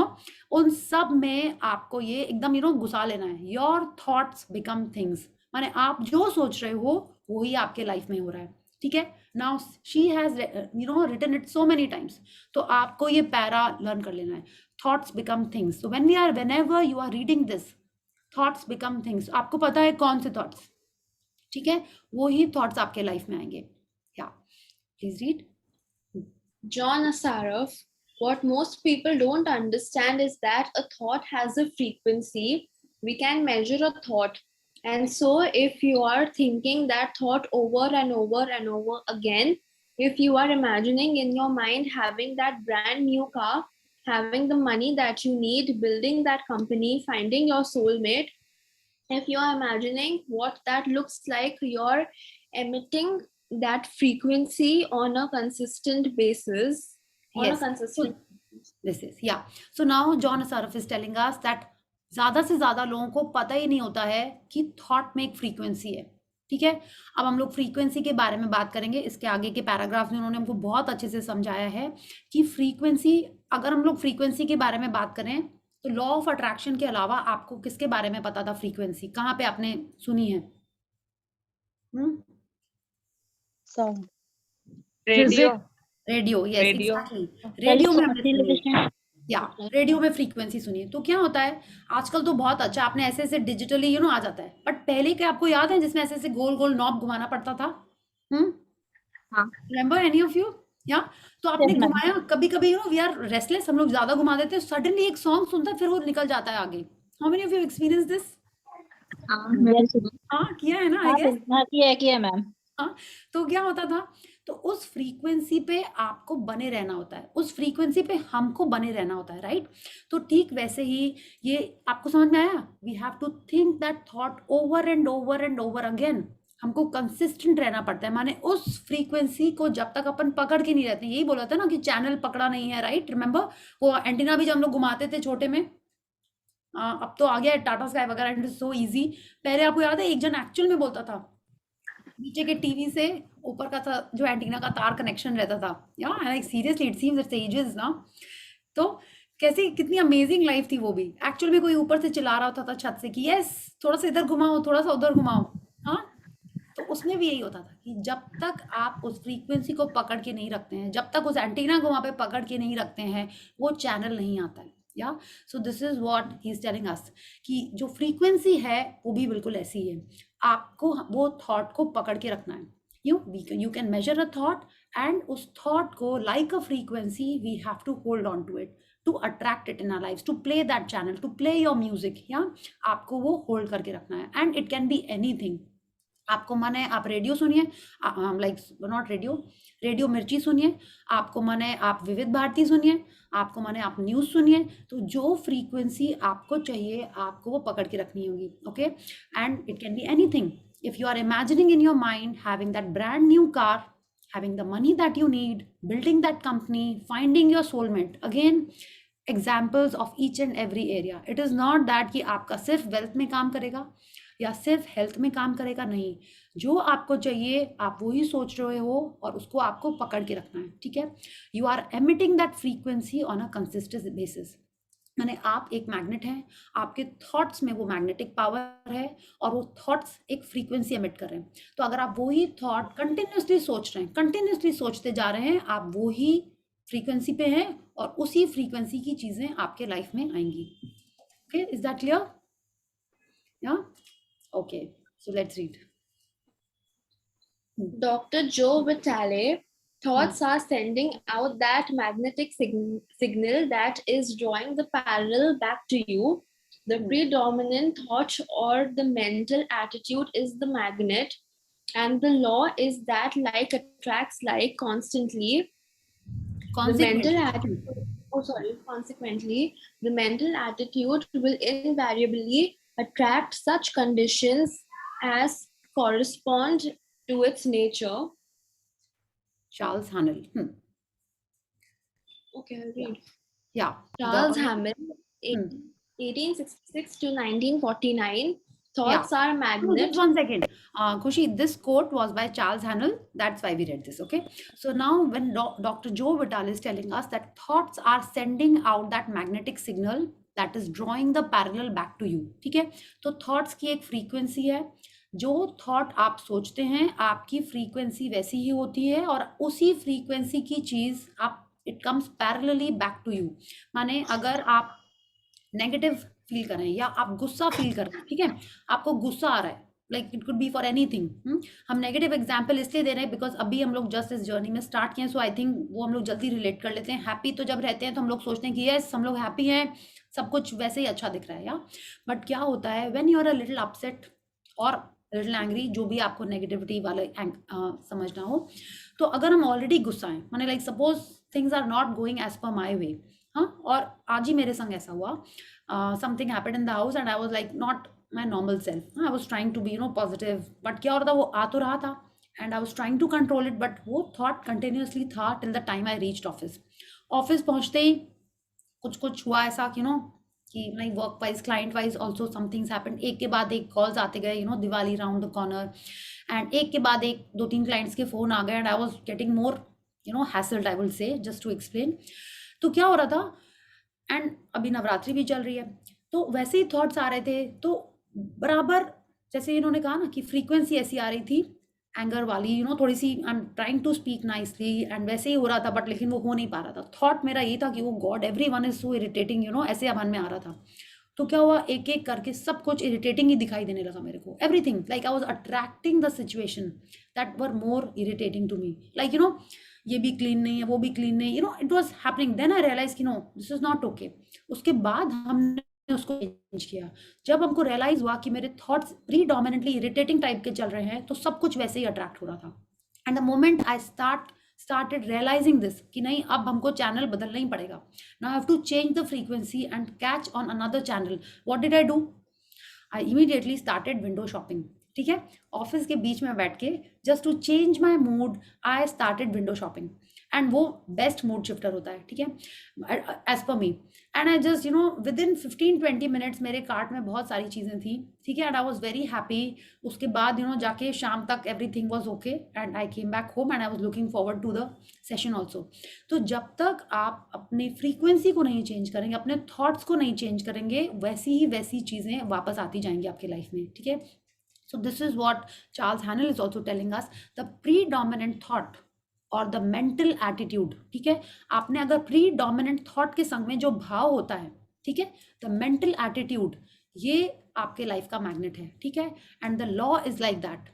उन सब में आपको ये एकदम घुसा लेना है. Your thoughts become things. माने आप जो सोच रहे हो वही आपके लाइफ में हो रहा है. ठीक है. Now she has written it so many times. तो आपको ये पैरा लर्न कर लेना है. Thoughts become things. So whenever you are reading this, thoughts become things, आपको पता है कौन से थॉट्स. ठीक है. वो ही थॉट्स आपके लाइफ में आएंगे. या please read. John Assaraf, what most people don't understand is that a thought has a frequency. We can measure a thought. And so if you are thinking that thought over and over and over again, If you are imagining in your mind having that brand new car, having the money that you need, building that company, finding your soulmate, if you are imagining what that looks like, you're emitting that frequency on a consistent basis. Yes. So this is, yeah. So now John Assaraf is telling us that ज्यादा से ज्यादा लोगों को पता ही नहीं होता है कि थॉट में एक फ्रीक्वेंसी है, ठीक है। अब हम लोग फ्रीक्वेंसी के बारे में बात करेंगे। इसके आगे के पैराग्राफ में उन्होंने हमको बहुत अच्छे से समझाया है कि फ्रीक्वेंसी, अगर हम लोग फ्रीक्वेंसी के बारे में बात करें तो लॉ ऑफ अट्रैक्शन के अलावा आपको किसके बारे में पता था? फ्रीक्वेंसी कहाँ पे आपने सुनी है? Sound. Radio. Radio, yes Radio. Exactly. Radio में हमने सुनी है, या रेडियो में फ्रीक्वेंसी सुनिए। तो क्या होता है आजकल तो बहुत अच्छा आपने ऐसे ऐसे डिजिटली आ जाता है, बट पहले क्या आपको याद है जिसमें ऐसे ऐसे गोल गोल नॉब घुमाना पड़ता था? Remember any of you? या तो आपने घुमाया, कभी कभी वी आर रेस्टलेस, हम लोग ज्यादा घुमा देते हैं, सडनली एक सॉन्ग सुनता है, फिर वो निकल जाता है आगे। How many of you experience this? हाँ किया है ना, आई गेस किया मैम। हाँ, तो क्या होता था, तो उस फ्रीक्वेंसी पे आपको बने रहना होता है, उस फ्रीक्वेंसी पे हमको बने रहना होता है, राइट? तो ठीक वैसे ही ये आपको समझ में आया? We have to think that thought over and over and over again. हमको कंसिस्टेंट रहना पड़ता है, माने उस फ्रीक्वेंसी को जब तक अपन पकड़ के नहीं रहते, यही बोला था ना कि चैनल पकड़ा नहीं है, राइट? रिमेंबर वो एंटीना भी जब हम लोग घुमाते थे छोटे में, अब तो आ गया है टाटा स्काई वगैरह, एंड सो इजी। पहले आपको याद है एक जन एक्चुअल में बोलता था, नीचे के टीवी से ऊपर का था जो एंटीना का तार कनेक्शन रहता था, या like seriously it seems it's ages ना। तो कैसी कितनी अमेजिंग लाइफ थी वो भी। एक्चुअल में कोई ऊपर से चिल्ला रहा होता था छत से कि यस थोड़ा सा इधर घुमाओ, थोड़ा सा उधर घुमाओ, हाँ। तो उसमें भी यही होता था कि जब तक आप उस फ्रीक्वेंसी को पकड़ के नहीं रखते हैं, जब तक उस एंटीना को वहाँ पे पकड़ के नहीं रखते हैं, वो चैनल नहीं आता है, या। सो this is what he is telling अस कि जो फ्रीक्वेंसी है वो भी बिल्कुल ऐसी है, आपको वो थॉट को पकड़ के रखना है। You can measure a thought, and उस थॉट को like a frequency we have to hold on to it, to attract it in our lives, to play that channel, to play your music, या आपको वो hold करके रखना है। And it can be anything. आपको मन है आप रेडियो सुनिए, लाइक नॉट रेडियो मिर्ची सुनिए, आपको मन है आप विविध भारती सुनिए, आपको मन है आप न्यूज़ सुनिए। तो जो फ्रीक्वेंसी आपको चाहिए आपको वो पकड़ के रखनी होगी, okay. And it can be anything. If you are imagining in your mind having that brand new car, having the money that you need, building that company, finding your soulmate, again examples of each and every area. It is not that कि आपका सिर्फ wealth में काम करेगा या सिर्फ health में काम करेगा, नहीं। जो आपको चाहिए आप वही सोच रहे हो और उसको आपको पकड़ के रखना है, ठीक है। You are emitting that frequency on a consistent basis, माने आप एक मैग्नेट हैं, आपके थॉट्स में वो मैग्नेटिक पावर है और वो थॉट्स एक फ्रीक्वेंसी एमिट कर रहे हैं। तो अगर आप वही थॉट कंटिन्यूसली सोच रहे हैं, कंटिन्यूसली सोचते जा रहे हैं, आप वही फ्रीक्वेंसी पे हैं और उसी फ्रीक्वेंसी की चीजें आपके लाइफ में आएंगी। Okay, is that clear? Yeah okay, so let's read. Dr. Joe Vitale, thoughts are sending out that magnetic signal that is drawing the parallel back to you. The predominant thought or the mental attitude is the magnet, and the law is that like attracts like constantly. Consequently, the mental attitude will invariably attract such conditions as correspond to its nature. Charles Haanel. Okay, I'll read. Yeah. Charles Haanel, 1866 to 1949. Thoughts are magnets. Just 1 second. Khushi, this quote was by Charles Haanel. That's why we read this, okay? So now when Dr. Joe Vitale is telling us that thoughts are sending out that magnetic signal that is drawing the parallel back to you, ठीक है? तो thoughts की एक frequency है, जो thought आप सोचते हैं आपकी फ्रीक्वेंसी वैसी ही होती है और उसी फ्रीक्वेंसी की चीज आप it comes parallelly back to you. माने अगर आप नेगेटिव फील कर रहे हैं या आप गुस्सा फील कर रहे हैं, ठीक है, आपको गुस्सा आ रहा है, like it could B for anything. हम नेगेटिव एग्जाम्पल इसलिए दे रहे हैं बिकॉज अभी हम लोग जस्ट इस जर्नी में स्टार्ट किए, सो आई थिंक वो हम लोग जल्दी रिलेट कर लेते हैं। हैप्पी तो जब रहते हैं तो हम लोग सोचते हैं कि यस हम लोग हैप्पी हैं, सब कुछ वैसे ही अच्छा दिख रहा है, या बट क्या होता है when you are a little upset और लिटिल एंग्री, जो भी आपको नेगेटिविटी वाले समझना हो। तो अगर हम ऑलरेडी गुस्सा हैं, माने like suppose things are not going as per my वे, हाँ, और आज ही मेरे संग ऐसा हुआ, something happened in the house and I was like not my normal self, I was trying to be positive, but क्या हो रहा था, वो आ तो रहा था and I was trying to control it, but वो थॉट कंटिन्यूसली था till the time I reached office. Office पहुंचते ही कुछ हुआ ऐसा कि कि like work wise, client wise also some things happened, एक के बाद एक कॉल्स आते गए, Diwali round the corner, and एक के बाद एक 2-3 क्लाइंट्स के फोन आ गए and I was getting more hassled, I will say, just to explain. तो क्या हो रहा था, एंड अभी नवरात्रि भी चल रही है, तो वैसे ही थॉट्स आ रहे थे, तो बराबर जैसे इन्होंने कहा ना कि फ्रीक्वेंसी ऐसी आ रही थी एंगर वाली, थोड़ी सी, I am trying to speak nicely and वैसे ही हो रहा था, बट लेकिन वो हो नहीं पा रहा था। थॉट मेरा ये था कि वो God, every one is so irritating, ऐसे मन में आ रहा था। तो क्या हुआ, एक एक करके सब कुछ इरिटेटिंग ही दिखाई देने लगा मेरे को, everything, like I was attracting the situation that were more irritating to me, like ये भी क्लीन नहीं है, वो भी क्लीन नहीं, it was happening. Then I realize कि no, this is not okay. उसके बाद हमने उसको चेंज किया। जब हमको रियलाइज हुआ कि मेरे थॉट्स प्रीडोमिनेंटली इरिटेटिंग टाइप के चल रहे हैं, तो सब कुछ वैसे ही अट्रैक्ट हो रहा था। And the moment I started realizing this कि नहीं, अब हमको चैनल बदलना ही पड़ेगा, now I have to change the frequency and catch on another channel. What did I do? I immediately started window shopping. ठीक है, ऑफिस के बीच में बैठ के just to change my mood I started window shopping, and वो best mood shifter होता है, ठीक है, as per me. And I just within 15-20 minutes मेरे कार्ट में बहुत सारी चीज़ें थी, ठीक है, and I was very happy. उसके बाद जाके शाम तक everything was okay and I came back home and I was looking forward to the session also. तो जब तक आप अपनी फ्रीक्वेंसी को नहीं चेंज करेंगे, अपने थॉट्स को नहीं चेंज करेंगे, वैसी चीज़ें वापस आती जाएंगी आपकी लाइफ में, ठीक है। So this is what Charles Haanel is also telling us, the predominant thought और the mental attitude, ठीक है। आपने अगर predominant thought के संग में जो भाव होता है, ठीक है, the mental attitude, ये आपके लाइफ का मैग्नेट है, ठीक है। and the law is like that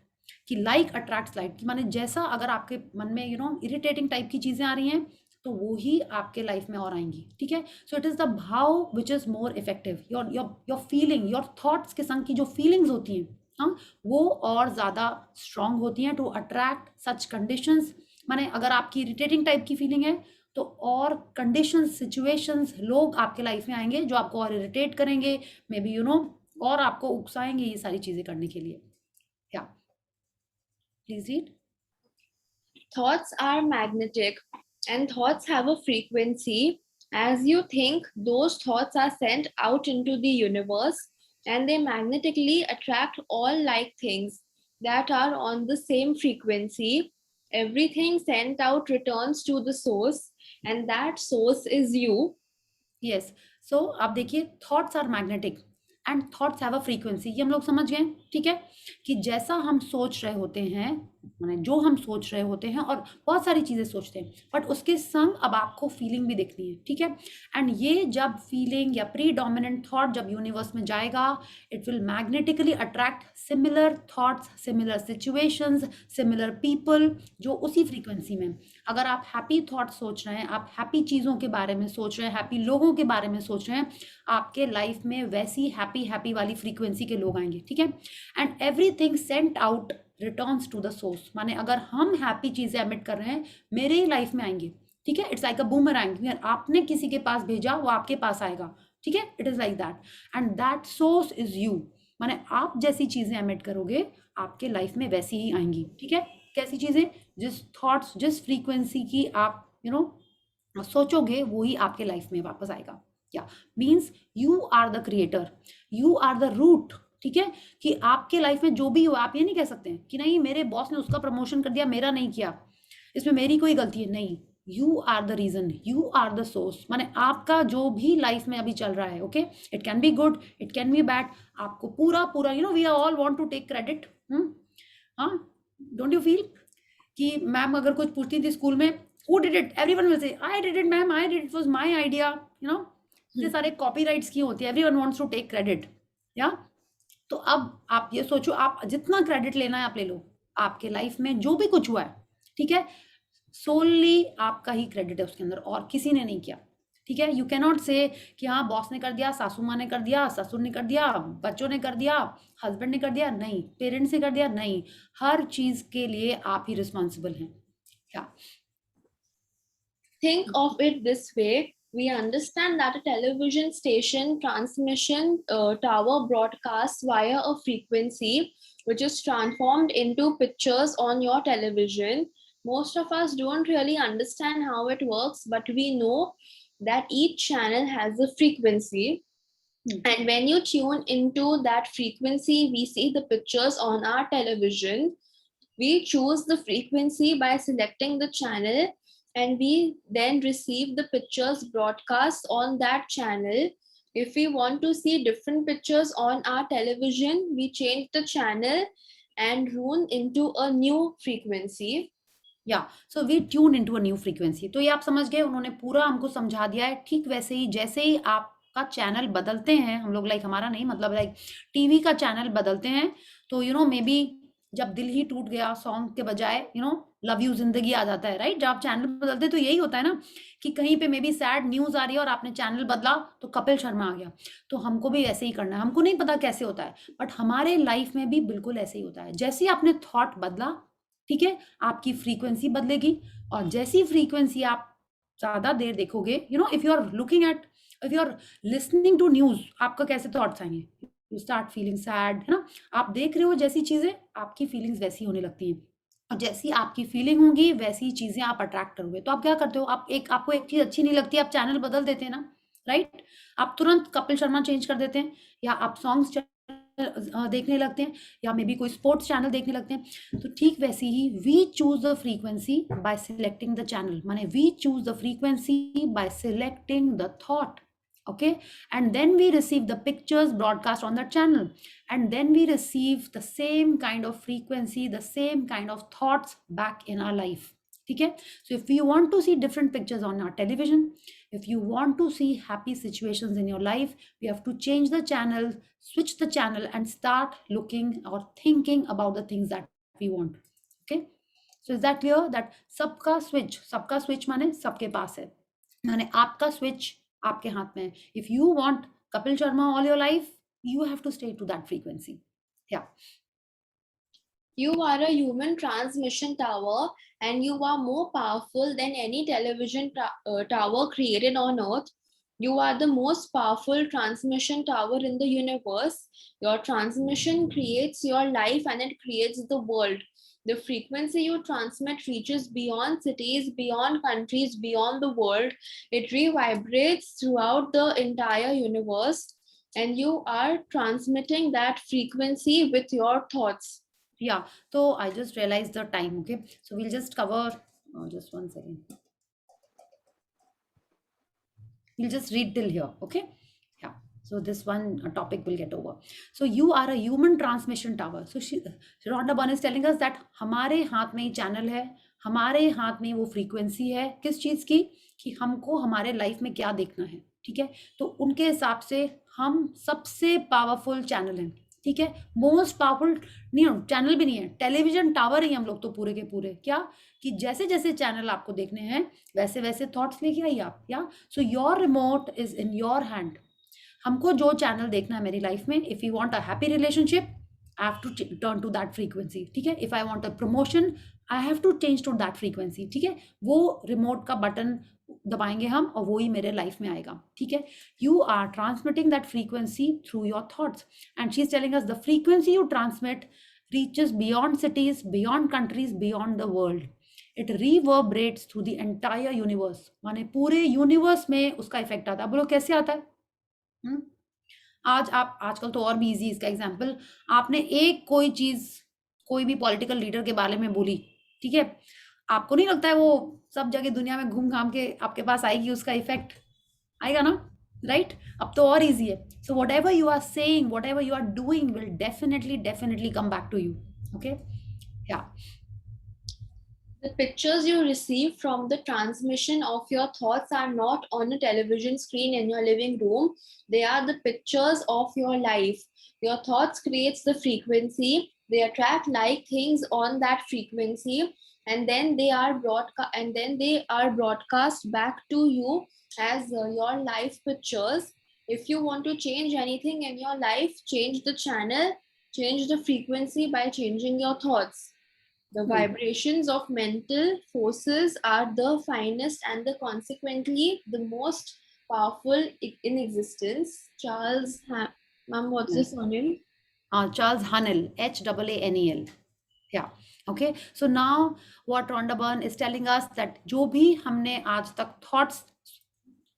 कि like attracts like, कि माने जैसा अगर आपके मन में irritating टाइप की चीज़ें आ रही हैं, तो वो ही आपके लाइफ में और आएंगी, ठीक है। सो इट इज़ द भाव which is more effective, your feeling, your thoughts के संग की जो फीलिंग्स होती हैं, हाँ, वो और ज़्यादा स्ट्रॉन्ग होती हैं टू अट्रैक्ट सच कंडीशंस। माने अगर आपकी इरिटेटिंग टाइप की फीलिंग है, तो और कंडीशंस, सिचुएशंस, लोग आपके लाइफ में आएंगे जो आपको और इरिटेट करेंगे, मे बी और आपको उकसाएंगे ये सारी चीज़ें करने के लिए। या please read. Thoughts are magnetic and thoughts have a frequency. As you think, those thoughts are sent out into the universe and they magnetically attract all like things that are on the same frequency. Everything sent out returns to the source and that source is you. Yes. So आप देखिए, thoughts are magnetic and thoughts have a frequency, ये हम लोग समझ गए, ठीक है, कि जैसा हम सोच रहे होते हैं, माने जो हम सोच रहे होते हैं और बहुत सारी चीज़ें सोचते हैं, बट उसके संग अब आपको फीलिंग भी देखनी है, ठीक है। एंड ये जब फीलिंग या प्रीडोमिनेंट थॉट जब यूनिवर्स में जाएगा, it will magnetically attract similar thoughts, similar situations, similar people जो उसी फ्रीक्वेंसी में। अगर आप हैप्पी थॉट सोच रहे हैं, आप हैप्पी चीज़ों के बारे में सोच रहे हैं, हैप्पी लोगों के बारे में सोच रहे हैं, आपके लाइफ में वैसी हैप्पी वाली फ्रीक्वेंसी के लोग आएंगे, ठीक है। And everything sent out returns to the source, माने अगर हम हैप्पी चीज़ें एमिट कर रहे हैं, मेरे ही लाइफ में आएंगे, ठीक है। इट्स लाइक अ बूमरैंग, आपने किसी के पास भेजा, वो आपके पास आएगा, ठीक है। It is like that and that source is you, माने आप जैसी चीज़ें एमिट करोगे, आपके लाइफ में वैसी ही आएंगी, ठीक है। कैसी चीज़ें? जिस थॉट्स, जिस फ्रीक्वेंसी की आप सोचोगे, वो ही आपके लाइफ में वापस आएगा। क्या means you are the creator, you are the root, ठीक है। कि आपके लाइफ में जो भी हो, आप ये नहीं कह सकते हैं कि नहीं मेरे बॉस ने उसका प्रमोशन कर दिया, मेरा नहीं किया, इसमें मेरी कोई गलती है, नहीं। You are the reason, you are the source, माने आपका जो भी लाइफ में अभी चल रहा है, okay, it can be good, it can be bad, आपको पूरा we are all want to take credit. हाँ, डोंट यू फील कि मैम अगर कुछ पूछती थी स्कूल में, who did it, everyone will say I did it ma'am, I did it, was my idea, ये सारे कॉपीराइट्स की होती है, everyone wants to take credit, yeah. तो अब आप ये सोचो, आप जितना क्रेडिट लेना है आप ले लो, आपके लाइफ में जो भी कुछ हुआ है, ठीक है, सोनली आपका ही क्रेडिट है उसके अंदर, और किसी ने नहीं किया, ठीक है, यू कैन नॉट से कि हाँ बॉस ने कर दिया, सासू माँ ने कर दिया, ससुर ने कर दिया, बच्चों ने कर दिया, हस्बैंड ने कर दिया, नहीं, पेरेंट्स ने कर दिया, नहीं, हर चीज के लिए आप ही रिस्पॉन्सिबल हैं. या Think of it this way. We understand that a television station transmission tower broadcasts via a frequency which is transformed into pictures on your television. Most of us don't really understand how it works, but we know that each channel has a frequency. And when you tune into that frequency, we see the pictures on our television. We choose the frequency by selecting the channel, and we then receive the pictures broadcast on that channel. If we want to see different pictures on our television, we change the channel and tune into a new frequency. Yeah so we tune into a new frequency. तो ये आप समझ गए, उन्होंने पूरा हमको समझा दिया है. ठीक वैसे ही जैसे ही आपका चैनल बदलते हैं, हम लोग लाइक हमारा नहीं मतलब लाइक टीवी का चैनल बदलते हैं, तो यू नो मे बी जब दिल ही टूट गया सॉन्ग के बजाय यू नो लव यू जिंदगी आ जाता है, राइट. जब आप चैनल बदलते हैं तो यही होता है ना कि कहीं पे मे बी सैड न्यूज आ रही है और आपने चैनल बदला तो कपिल शर्मा आ गया. तो हमको भी ऐसे ही करना है. हमको नहीं पता कैसे होता है, बट हमारे लाइफ में भी बिल्कुल ऐसे ही होता है. जैसे ही आपने थॉट बदला, ठीक है, आपकी फ्रीक्वेंसी बदलेगी. और जैसी फ्रीक्वेंसी आप ज्यादा देर देखोगे, you know if you are looking at, if you are listening to news, आपका कैसे थॉट्स आएंगे, यू स्टार्ट फीलिंग सैड, है ना. आप देख रहे हो जैसी चीजें, आपकी फीलिंग्स वैसी होने लगती हैं. और जैसी आपकी फीलिंग होगी वैसी चीजें आप अट्रैक्ट करोगे. तो आप क्या करते हो, आपको एक चीज अच्छी नहीं लगती, आप चैनल बदल देते हैं ना, राइट. आप तुरंत कपिल शर्मा चेंज कर देते हैं, या आप सॉन्ग्स देखने लगते हैं, या मे बी कोई स्पोर्ट्स चैनल देखने लगते हैं. तो ठीक वैसे ही we choose the frequency by selecting the channel, माने we choose the frequency by selecting the thought. Okay, and then we receive the pictures broadcast on that channel, and then we receive the same kind of frequency, the same kind of thoughts back in our life. Okay, so if you want to see different pictures on our television, if you want to see happy situations in your life, we have to change the channel, switch the channel, and start looking or thinking about the things that we want. Okay, so is that clear that सबका switch माने सबके पास है, माने आपका switch आपके हाथ में है. If you want Kapil Sharma all your life, you have to stay to that frequency. Yeah. You are a human transmission tower, and you are more powerful than any television tower created on Earth. You are the most powerful transmission tower in the universe. Your transmission creates your life and it creates the world. The frequency you transmit reaches beyond cities, beyond countries, beyond the world. It reverberates throughout the entire universe, and you are transmitting that frequency with your thoughts. Yeah, so I just realized the time. Okay, so we'll just cover just 1 second. We'll just read till here. Okay, yeah, so this one topic will get over. So you are a human transmission tower. So Rhonda Byrne is telling us that हमारे हाथ में ही channel है, हमारे हाथ में वो frequency है. किस चीज की, कि हमको हमारे लाइफ में क्या देखना है. ठीक है, तो उनके हिसाब से हम सबसे पावरफुल चैनल हैं. ठीक है, मोस्ट पावरफुल नहीं, चैनल भी नहीं है, टेलीविजन टावर ही हम लोग तो पूरे के पूरे. क्या कि जैसे जैसे चैनल आपको देखने हैं वैसे वैसे थॉट्स लेके आइए आप. Yeah so your remote is in your hand. हमको जो चैनल देखना है मेरी लाइफ में, if you want a happy relationship, I have to turn to that frequency. ठीक है, if I want a promotion, I have to change to that frequency. ठीक है, वो रिमोट का बटन दबाएंगे हम और वो ही मेरे लाइफ में आएगा. ठीक है, you are transmitting that frequency through your thoughts, and she is telling us the frequency you transmit reaches beyond cities, beyond countries, beyond the world. It reverberates through the entire universe. माने पूरे universe में उसका effect आता है. बोलो कैसे आता है? आजकल तो और भी इजी इसका एग्जाम्पल. आपने एक कोई चीज कोई भी पॉलिटिकल लीडर के बारे में बोली, ठीक है, आपको नहीं लगता है वो सब जगह दुनिया में घूम घाम के आपके पास आएगी, उसका इफेक्ट आएगा ना, राइट? अब तो और इजी है. So whatever you are saying, whatever you are doing will definitely come back to you. Okay, yeah. The pictures you receive from the transmission of your thoughts are not on a television screen in your living room. They are the pictures of your life. Your thoughts creates the frequency. They attract like things on that frequency. and then they are broadcast back to you as your life pictures. If you want to change anything in your life, change the channel, change the frequency by changing your thoughts. The vibrations of mental forces are the finest and consequently the most powerful in existence. Ma'am, what's this surname? Charles Haanel, Haanel. Yeah. Okay. So now what Rhonda Byrne is telling us that जो भी हमने आज तक thoughts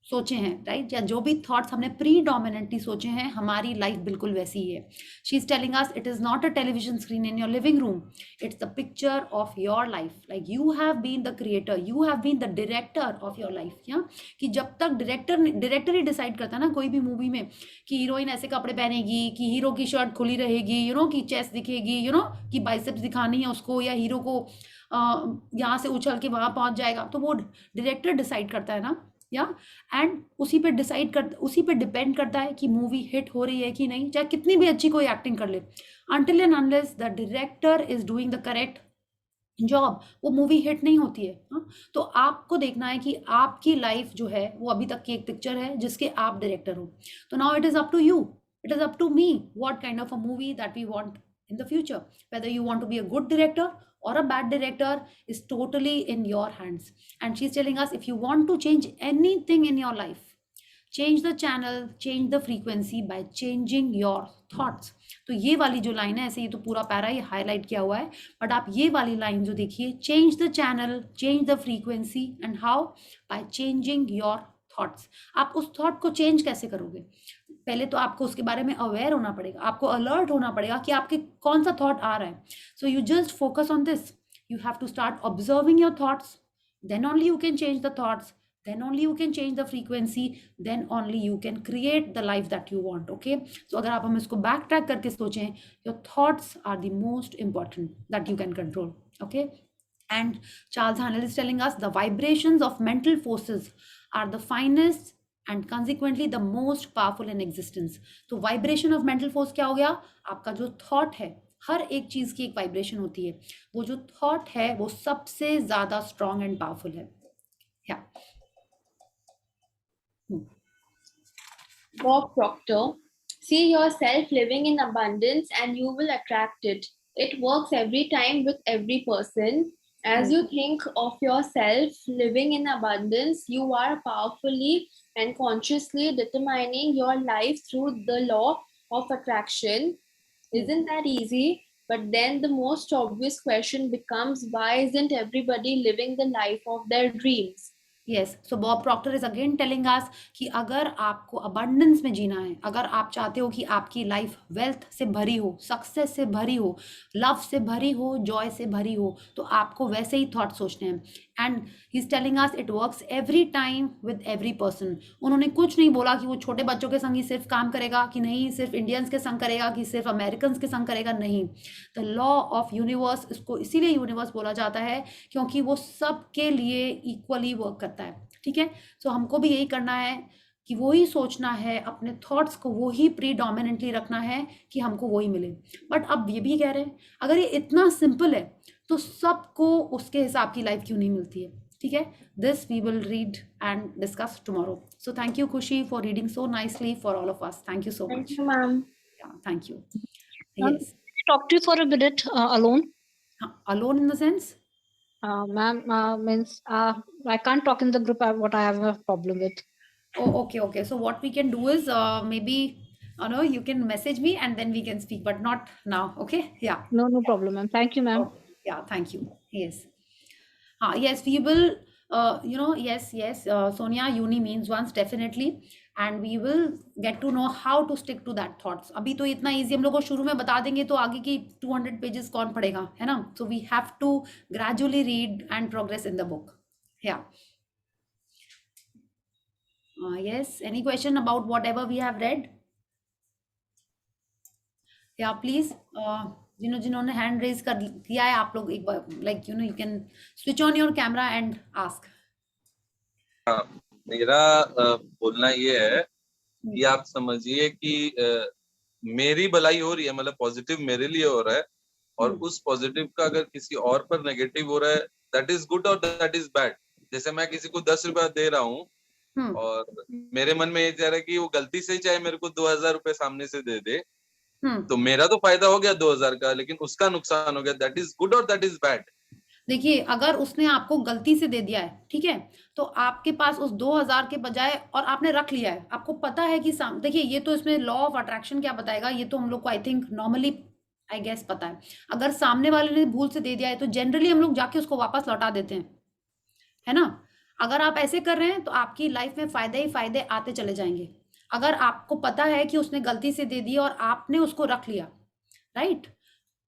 सोचे हैं, right, या जो भी थॉट्स हमने प्रीडोमिनेंटली सोचे हैं, हमारी लाइफ बिल्कुल वैसी ही है. She is telling us it is not a television screen in your living room, it's the picture of your life. Like you have been the creator, you have been the director of your life. Yeah कि जब तक director ही decide करता है ना कोई भी movie में कि हीरोइन ऐसे कपड़े पहनेगी, कि हीरो की शर्ट खुली रहेगी, यू नो, कि चेस्ट दिखेगी, यू नो, कि बाइसेप्स दिखानी है उसको, या हीरो को यहाँ से उछल के वहाँ पहुँच जाएगा, तो वो डायरेक्टर डिसाइड करता है ना. या एंड उसी पे डिपेंड करता है कि मूवी हिट हो रही है कि नहीं, चाहे कितनी भी अच्छी कोई एक्टिंग कर ले. Until and unless the director is doing the correct job, वो मूवी हिट नहीं होती है. तो आपको देखना है कि आपकी लाइफ जो है वो अभी तक की एक पिक्चर है जिसके आप डायरेक्टर हो. तो now it is up to you, it is up to me what kind of a movie that we want in the future. Whether you want to be a good director or a bad director is totally in your hands. And she's telling us, if you want to change anything in your life, change the channel, change the frequency by changing your thoughts. तो ये वाली जो line है, ऐसे ये तो पूरा para ये हाईलाइट किया हुआ है, बट आप ये वाली लाइन जो देखिए, change the channel, change the frequency, and how? By changing your thoughts. आप उस थॉट को चेंज कैसे करोगे? पहले तो आपको उसके बारे में अवेयर होना पड़ेगा, आपको अलर्ट होना पड़ेगा कि आपके कौन सा थॉट आ रहा है. So you just focus on this, you have to start observing your thoughts, then only you can change the thoughts, then only you can change the frequency, then only you can create the life that you want. Okay, so अगर आप हम इसको back track करके सोचें, your thoughts are the most important that you can control. Okay, and Charles Haanel is telling us the vibrations of mental forces are the finest and consequently the most powerful in existence. तो vibration of mental force क्या हो गया? आपका जो thought है, हर एक चीज की एक वाइब्रेशन होती है, वो जो थॉट है वो सबसे ज्यादा स्ट्रॉन्ग एंड पावरफुल है. या Bob Proctor, see yourself living in abundance and you will attract it. It works every time with every person. As you think of yourself living in abundance, you are powerfully and consciously determining your life through the law of attraction. Isn't that easy? But then the most obvious question becomes, why isn't everybody living the life of their dreams? Yes, so Bob Procter is again telling us कि अगर आपको abundance में जीना है, अगर आप चाहते हो कि आपकी लाइफ वेल्थ से भरी हो, सक्सेस से भरी हो, लव से भरी हो, जॉय से भरी हो, तो आपको वैसे ही थॉट सोचने हैं. And he is telling us it works every time with every person. उन्होंने कुछ नहीं बोला कि वो छोटे बच्चों के संग ही सिर्फ काम करेगा, कि नहीं सिर्फ इंडियंस के संग करेगा, कि सिर्फ अमेरिकन के संग करेगा. नहीं, द लॉ ऑफ यूनिवर्स, इसको इसीलिए यूनिवर्स बोला जाता है क्योंकि वो सबके लिए इक्वली वर्क करता है. ठीक है, सो हमको भी यही करना है कि वो ही सोचना है, अपने थॉट्स को वो ही प्रीडोमिनेंटली रखना है कि हमको वो ही मिले. बट अब ये भी कह रहे हैं, अगर ये इतना सिंपल है तो सबको उसके हिसाब की लाइफ क्यों नहीं मिलती है. ठीक है, this we will read and discuss tomorrow. So thank you Khushi for reading so nicely for all of us. Thank you so much. Thank you, ma'am. Thank you. Ma'am, talk to you for a minute alone. Alone in the sense? Ma'am, means I can't talk in the group. What I have a problem with. Oh, okay. So what we can do is maybe you can message me and then we can speak, but not now. Okay? Yeah. No problem, ma'am. Thank you, ma'am. Yeah, thank you. Yes. Yes, we will. Yes. Sonia, uni means once definitely, and we will get to know how to stick to that thoughts. अभी तो इतना easy हम लोग को शुरू में बता देंगे तो आगे की 200 pages कौन पढ़ेगा, है ना? So we have to gradually read and progress in the book. Yeah. Yes. Any question about whatever we have read? Yeah, please. जिन्होंने हैंड रेज कर दिया है, आप लोग एक बार like you can switch on your camera and ask. मेरा बोलना ये है कि आप समझिए कि मेरी भलाई हो रही है, मतलब पॉजिटिव मेरे लिए हो रहा है, और उस पॉजिटिव का अगर किसी और पर नेगेटिव हो रहा है, दैट इज गुड और दैट इज बैड। जैसे मैं किसी को 10 रुपया दे रहा हूँ और मेरे मन में ये जा रहा है कि वो गलती से ही चाहे मेरे को 2000 रुपए सामने से दे दे, तो मेरा तो फायदा हो गया 2000 का, लेकिन उसका नुकसान हो गया। दैट इज गुड और दैट इज बैड। देखिए, अगर उसने आपको गलती से दे दिया है, ठीक है, तो आपके पास उस 2000 के बजाय और आपने रख लिया है, आपको पता है कि देखिए, ये तो इसमें लॉ ऑफ अट्रैक्शन क्या बताएगा, ये तो हम लोग को I think normally I guess पता है। अगर सामने वाले ने भूल से दे दिया है तो जनरली हम लोग जाके उसको वापस लौटा देते हैं, है ना। अगर आप ऐसे कर रहे हैं तो आपकी लाइफ में फायदे ही फायदे आते चले जाएंगे। अगर आपको पता है कि उसने गलती से दे दी और आपने उसको रख लिया, right,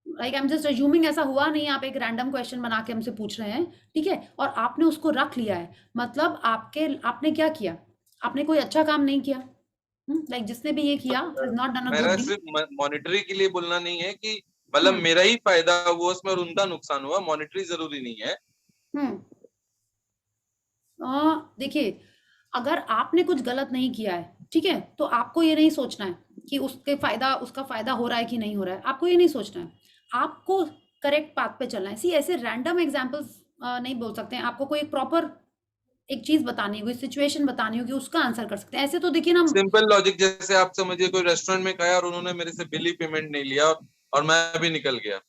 like I am just assuming, ऐसा हुआ नहीं, आप एक रैंडम क्वेश्चन बना के हमसे पूछ रहे हैं, ठीक है, और आपने उसको रख लिया है, मतलब आपने क्या किया, आपने कोई अच्छा काम नहीं किया। लाइक जिसने भी ये किया has not done a मेरा good deed। सिर्फ मॉनिटरी के लिए बोलना नहीं है कि मतलब मेरा ही फायदा हुआ उसमें और उनका नुकसान हुआ, मॉनिटरी जरूरी नहीं है। देखिए, अगर आपने कुछ गलत नहीं किया है, ठीक है, तो आपको ये नहीं सोचना है कि उसका फायदा हो रहा है कि नहीं हो रहा है, आपको ये नहीं सोचना है, आपको करेक्ट पाथ पे चलना है। सी ऐसे रैंडम एग्जांपल्स नहीं बोल सकते हैं, आपको कोई एक प्रॉपर एक चीज बतानी होगी, सिचुएशन बतानी होगी, उसका आंसर कर सकते हैं। ऐसे तो देखिए ना, सिंपल लॉजिक, जैसे आप समझिए कोई रेस्टोरेंट में खाया और उन्होंने मेरे से बिल ही पेमेंट नहीं लिया और मैं भी निकल गया।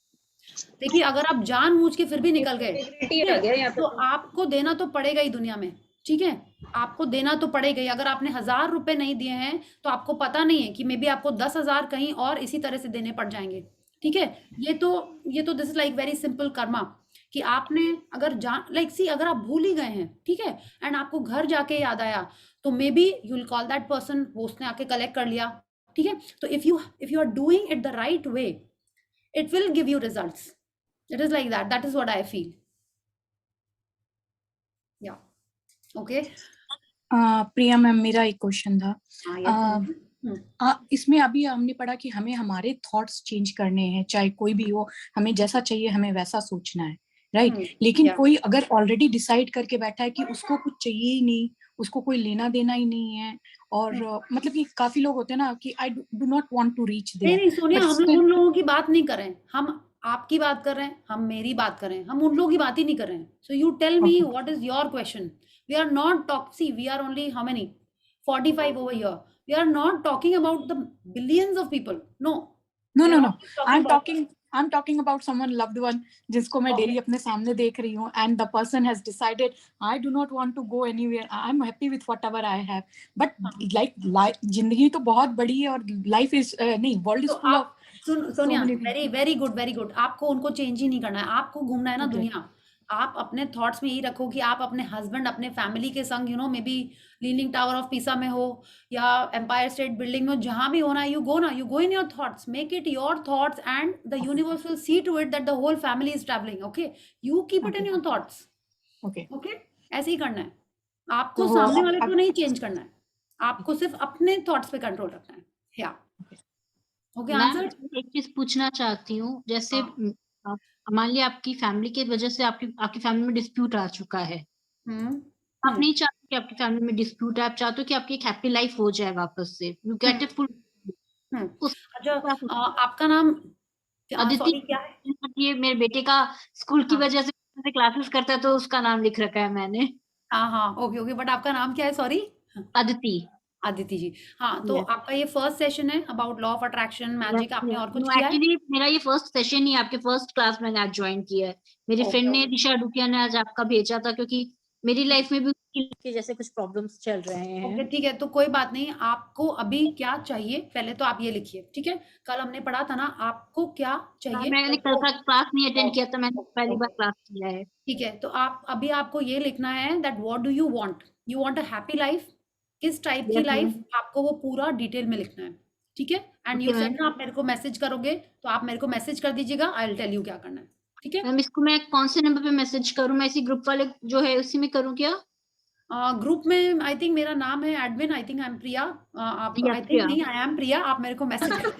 देखिए, अगर आप जानबूझ के फिर भी निकल गए तो आपको देना तो पड़ेगा ही दुनिया में, ठीक है, आपको देना तो पड़ेगा ही। अगर आपने 1000 रुपए नहीं दिए हैं तो आपको पता नहीं है कि मे बी आपको 10,000 कहीं और इसी तरह से देने पड़ जाएंगे, ठीक है। ये तो this is like very simple Karma, कि आपने अगर अगर आप भूल ही गए हैं, ठीक है, एंड आपको घर जाके याद आया, तो maybe you will call that person, वो उसने आके कलेक्ट कर लिया, ठीक है। तो if you are doing it the right way, it will give you results. It is like that is what I feel. Yeah, okay. Priya ma'am, मेरा एक क्वेश्चन था। yes, इसमें अभी हमने पढ़ा कि हमें हमारे थॉट्स चेंज करने हैं, चाहे कोई भी हो, हमें जैसा चाहिए हमें वैसा सोचना है, राइट। लेकिन कोई अगर ऑलरेडी डिसाइड करके बैठा है कि उसको कुछ चाहिए ही नहीं, उसको कोई लेना देना ही नहीं है, और मतलब कि काफी लोग होते हैं ना कि I do not want to reach there. नहीं सोनिया, हम लोग उन लोगों की बात नहीं कर रहे हैं, हम आपकी बात कर रहे हैं, हम मेरी बात कर रहे हैं, हम उन लोगों की बात ही नहीं कर रहे हैं। So you tell me what is your question. We are not toxic, we are only how many 45 over here. We are not talking about the billions of people. No. I'm talking about someone loved one जिसको मैं daily अपने सामने देख रही हूँ, and the person has decided I do not want to go anywhere. I'm happy with whatever I have. But like जिंदगी तो बहुत बड़ी है और life is world is full of Sonia, very good. आपको उनको चेंज ही नहीं करना है, आपको घूमना है ना दुनिया। आप अपने थॉट्स में यही रखो कि आप अपने हस्बैंड, अपने फैमिली के संग, may be leaning tower of Pisa में हो या एम्पायर स्टेट बिल्डिंग में, जहां भी होना है, you go in your thoughts, make it your thoughts, and the universe will see to it that the whole family is travelling. Okay, you keep it in your thoughts. Okay, ऐसे ही करना है आपको, सामने वाले को नहीं चेंज करना है, आपको सिर्फ अपने थॉट्स पे कंट्रोल रखना है। या ओके, आंसर। एक चीज पूछना चाहती हूँ, जैसे मान लिया आपकी फैमिली की वजह से आपकी फैमिली में डिस्प्यूट आ चुका है, आप नहीं चाहते कि आपकी फैमिली में डिस्प्यूट है, आप चाहते हो कि आपकी एक हैप्पी लाइफ हो जाए वापस से, यू गेट इट फुल। अच्छा, आपका नाम अदिति क्या है? ये मेरे बेटे का स्कूल की वजह से क्लासेस करता है तो उसका नाम लिख रखा है मैंने। हाँ, ओके, बट आपका नाम क्या है? सॉरी, अदिति जी। हाँ, तो आपका ये फर्स्ट सेशन है about law of attraction, magic, आपने और कुछ किया है? एक्चुअली मेरा ये फर्स्ट सेशन ही, आपके फर्स्ट क्लास मैंने आज ज्वाइन किया है। मेरी फ्रेंड ने, दिशा डुकिया ने आज आपका भेजा था, क्योंकि मेरी लाइफ में भी उसके जैसे कुछ प्रॉब्लम्स चल रहे हैं। ओके, ठीक है, तो कोई बात नहीं, आपको अभी क्या चाहिए पहले तो आप ये लिखिए, ठीक है। कल हमने पढ़ा था ना, आपको क्या चाहिए। मैंने कल का क्लास नहीं अटेंड किया था, मैंने पहली बार क्लास किया है। ठीक है, तो आपको ये लिखना है that what do you want a happy life, किस टाइप की लाइफ, आपको वो पूरा डिटेल में लिखना है, ठीक है। एंड यू सेड ना, आप मेरे को मैसेज करोगे, तो आप मेरे को मैसेज कर दीजिएगा, आई विल टेल यू क्या करना है, ठीक है। मैम, इसको मैं कौन से नंबर पे मैसेज करूं? मैं इसी ग्रुप वाले जो है उसी में करूं क्या? ग्रुप में आई थिंक मेरा नाम है admin, I think I am Priya, आप आई थिंक नहीं, आई एम प्रिया, आप मेरे को मैसेज करो।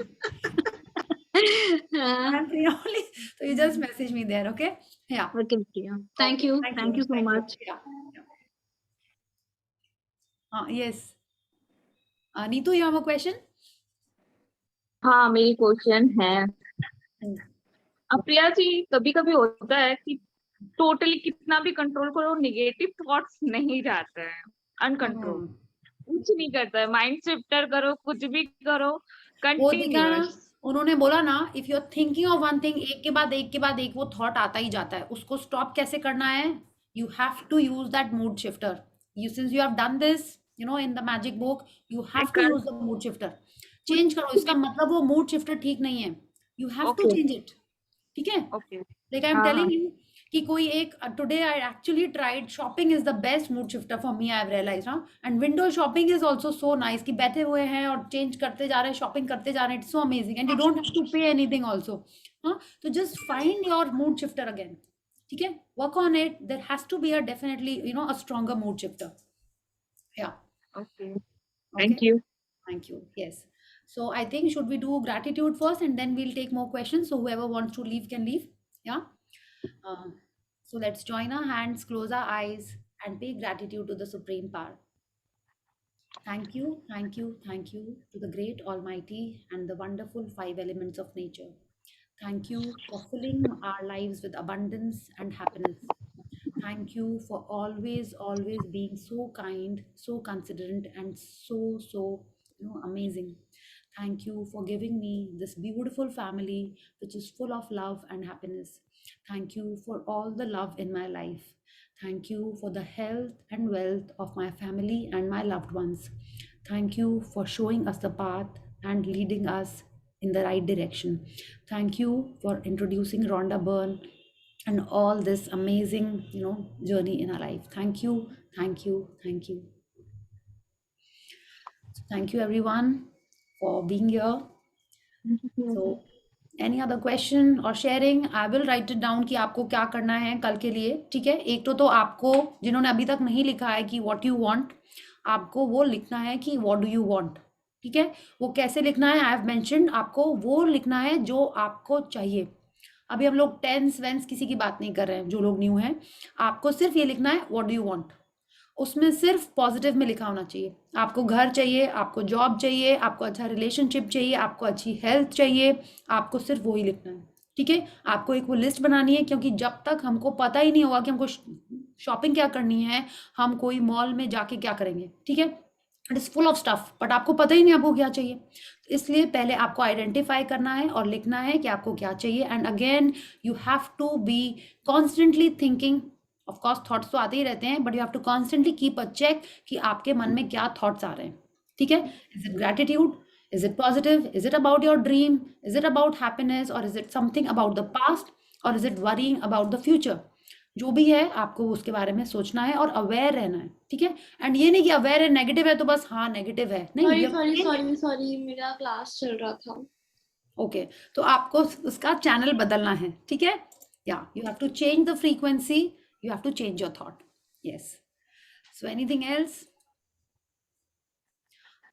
आई एम प्रिया ओनली, तो you just message me there, okay. Yeah okay Priya, thank you so much. हाँ, yes, Neetu, you have a question? हाँ, मेरी क्वेश्चन है प्रिया जी, कभी कभी होता है कि टोटली कितना भी कंट्रोल करो, निगेटिव थॉट्स नहीं जाते हैं, अनकंट्रोल कुछ नहीं करता है, माइंड शिफ्टर करो, कुछ भी करो, वो दिखा ना, कंटिन्यूअस। उन्होंने बोला ना, if you are thinking of one thing, एक के बाद एक के बाद एक वो थॉट आता ही जाता है, उसको स्टॉप कैसे करना है? You have to use that mood shifter. You since you have done this, you know, in the magic book, you have to use the mood shifter. Change करो, इसका मतलब वो मूड शिफ्टर ठीक नहीं है, you have to okay change it. ठीक है, okay. Like I am हाँ टेलिंग यू कि कोई एक, today I actually tried, shopping is the best mood shifter for me, I have realized. हाँ, and window shopping is also so nice, कि बैठे हुए हैं और चेंज करते जा रहे हैं, शॉपिंग करते जा रहे हैं, it's so amazing, and you don't have to pay anything also. हाँ, तो just find your mood shifter again. ठीक है, work on it, there has to be a definitely, you know, a stronger mood shifter. Yeah, okay, okay, thank you. thank you, yes. So I think, should we do gratitude first and then we'll take more questions, so whoever wants to leave can leave. Yeah. So let's join our hands, close our eyes, and pay gratitude to the Supreme Power. Thank you, thank you, thank you to the great Almighty and the wonderful 5 elements of nature. Thank you for filling our lives with abundance and happiness. Thank you for always, always being so kind, so considerate, and so, you know, amazing. Thank you for giving me this beautiful family, which is full of love and happiness. Thank you for all the love in my life. Thank you for the health and wealth of my family and my loved ones. Thank you for showing us the path and leading us in the right direction. Thank you for introducing Rhonda Byrne and all this amazing, you know, journey in our life. Thank you, thank you, thank you. So thank you everyone for being here. So any other question or sharing? I will write it down कि आपको क्या करना है कल के लिए। ठीक है, एक तो आपको, जिन्होंने अभी तक नहीं लिखा है कि what you want, आपको वो लिखना है कि what do you want। ठीक है, वो कैसे लिखना है, I have mentioned, आपको वो लिखना है जो आपको चाहिए। अभी हम लोग टेंस वेंस किसी की बात नहीं कर रहे हैं, जो लोग न्यू हैं, आपको सिर्फ ये लिखना है व्हाट डू यू वांट। उसमें सिर्फ पॉजिटिव में लिखा होना चाहिए। आपको घर चाहिए, आपको जॉब चाहिए, आपको अच्छा रिलेशनशिप चाहिए, आपको अच्छी हेल्थ चाहिए, आपको सिर्फ वही लिखना है। ठीक है, आपको एक वो लिस्ट बनानी है, क्योंकि जब तक हमको पता ही नहीं होगा कि हमको शॉपिंग क्या करनी है, हम कोई मॉल में जाके क्या करेंगे। ठीक है, it is full of stuff, but आपको पता ही नहीं आपको क्या चाहिए। इसलिए पहले आपको आइडेंटिफाई करना है और लिखना है कि आपको क्या चाहिए। And again you have to be constantly thinking. Of course thoughts तो आते ही रहते हैं, but you have to constantly keep a check कि आपके मन में क्या थॉट्स आ रहे हैं। ठीक है, is it gratitude, is it positive, is it about your dream, is it about happiness, और is it something about the past, और is it worrying about the future. जो भी है आपको उसके बारे में सोचना है और अवेयर रहना है। ठीक है, एंड ये नहीं कि अवेयर है नेगेटिव है तो बस हाँ नेगेटिव है, नहीं। सॉरी मेरा क्लास चल रहा था। ओके, तो आपको उसका चैनल बदलना है। ठीक है, yeah you have to change the frequency, you have to change your thought. Yes. So anything else?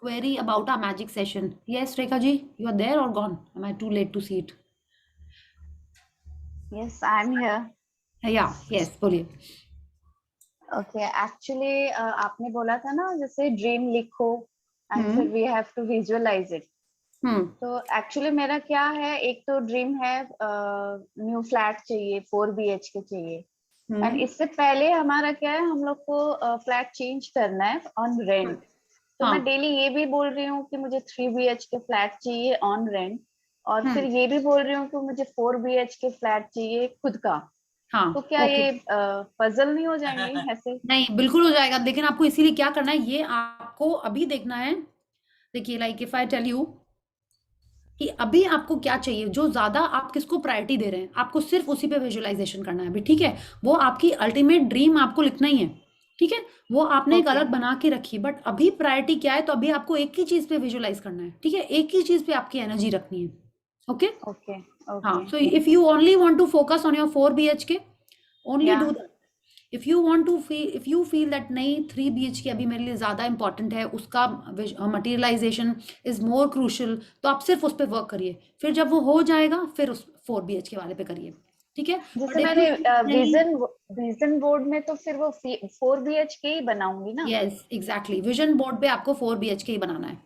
Query about our magic session? Yes, Rekha ji, you are there or gone? Am I too late to see it? Yes, I'm here. Yeah, yes, बोलिए। Okay, actually आपने बोला था ना जैसे dream लिखो and फिर we have to visualize it. तो actually मेरा क्या है, एक तो ड्रीम है न्यू फ्लैट चाहिए, 4 BHK चाहिए। एंड इससे पहले हमारा क्या है, हम लोग को फ्लैट चेंज करना है ऑन रेंट। तो मैं डेली ये भी बोल रही हूँ कि मुझे 3 BHK फ्लैट चाहिए ऑन रेंट, और फिर ये भी बोल रही हूँ कि मुझे 4 BHK फ्लैट चाहिए खुद का। तो क्या ये पजल नहीं हो जाएंगे ऐसे? नहीं, बिल्कुल हो जाएगा, लेकिन आपको इसीलिए क्या करना है, ये आपको अभी देखना है। देखिए, like if I tell you कि अभी आपको क्या चाहिए, जो ज्यादा आप किसको प्रायोरिटी दे रहे हैं, आपको सिर्फ उसी पे विजुअलाइजेशन करना है अभी। ठीक है, वो आपकी अल्टीमेट ड्रीम आपको लिखना ही है। ठीक है, वो आपने एक अलग बना के रखी, बट अभी प्रायोरिटी क्या है, तो अभी आपको एक ही चीज पे विजुअलाइज करना है। ठीक है, एक ही चीज पे आपकी एनर्जी रखनी है। ओके ओके, हाँ, so if you only want to focus on your 4 BHK, only do that. If you want to feel, if you feel that नहीं 3 BHK अभी मेरे लिए ज्यादा इंपॉर्टेंट है, उसका मटेरियलाइजेशन इज मोर क्रूशियल, तो आप सिर्फ उस पर वर्क करिए। फिर जब वो हो जाएगा फिर उस 4 BHK वाले पे करिए। ठीक है, जैसे मैंने विजन बोर्ड में तो फिर वो 4 BHK ही बनाऊंगी ना। यस एग्जैक्टली, विजन बोर्ड पे आपको 4 BHK ही बनाना है।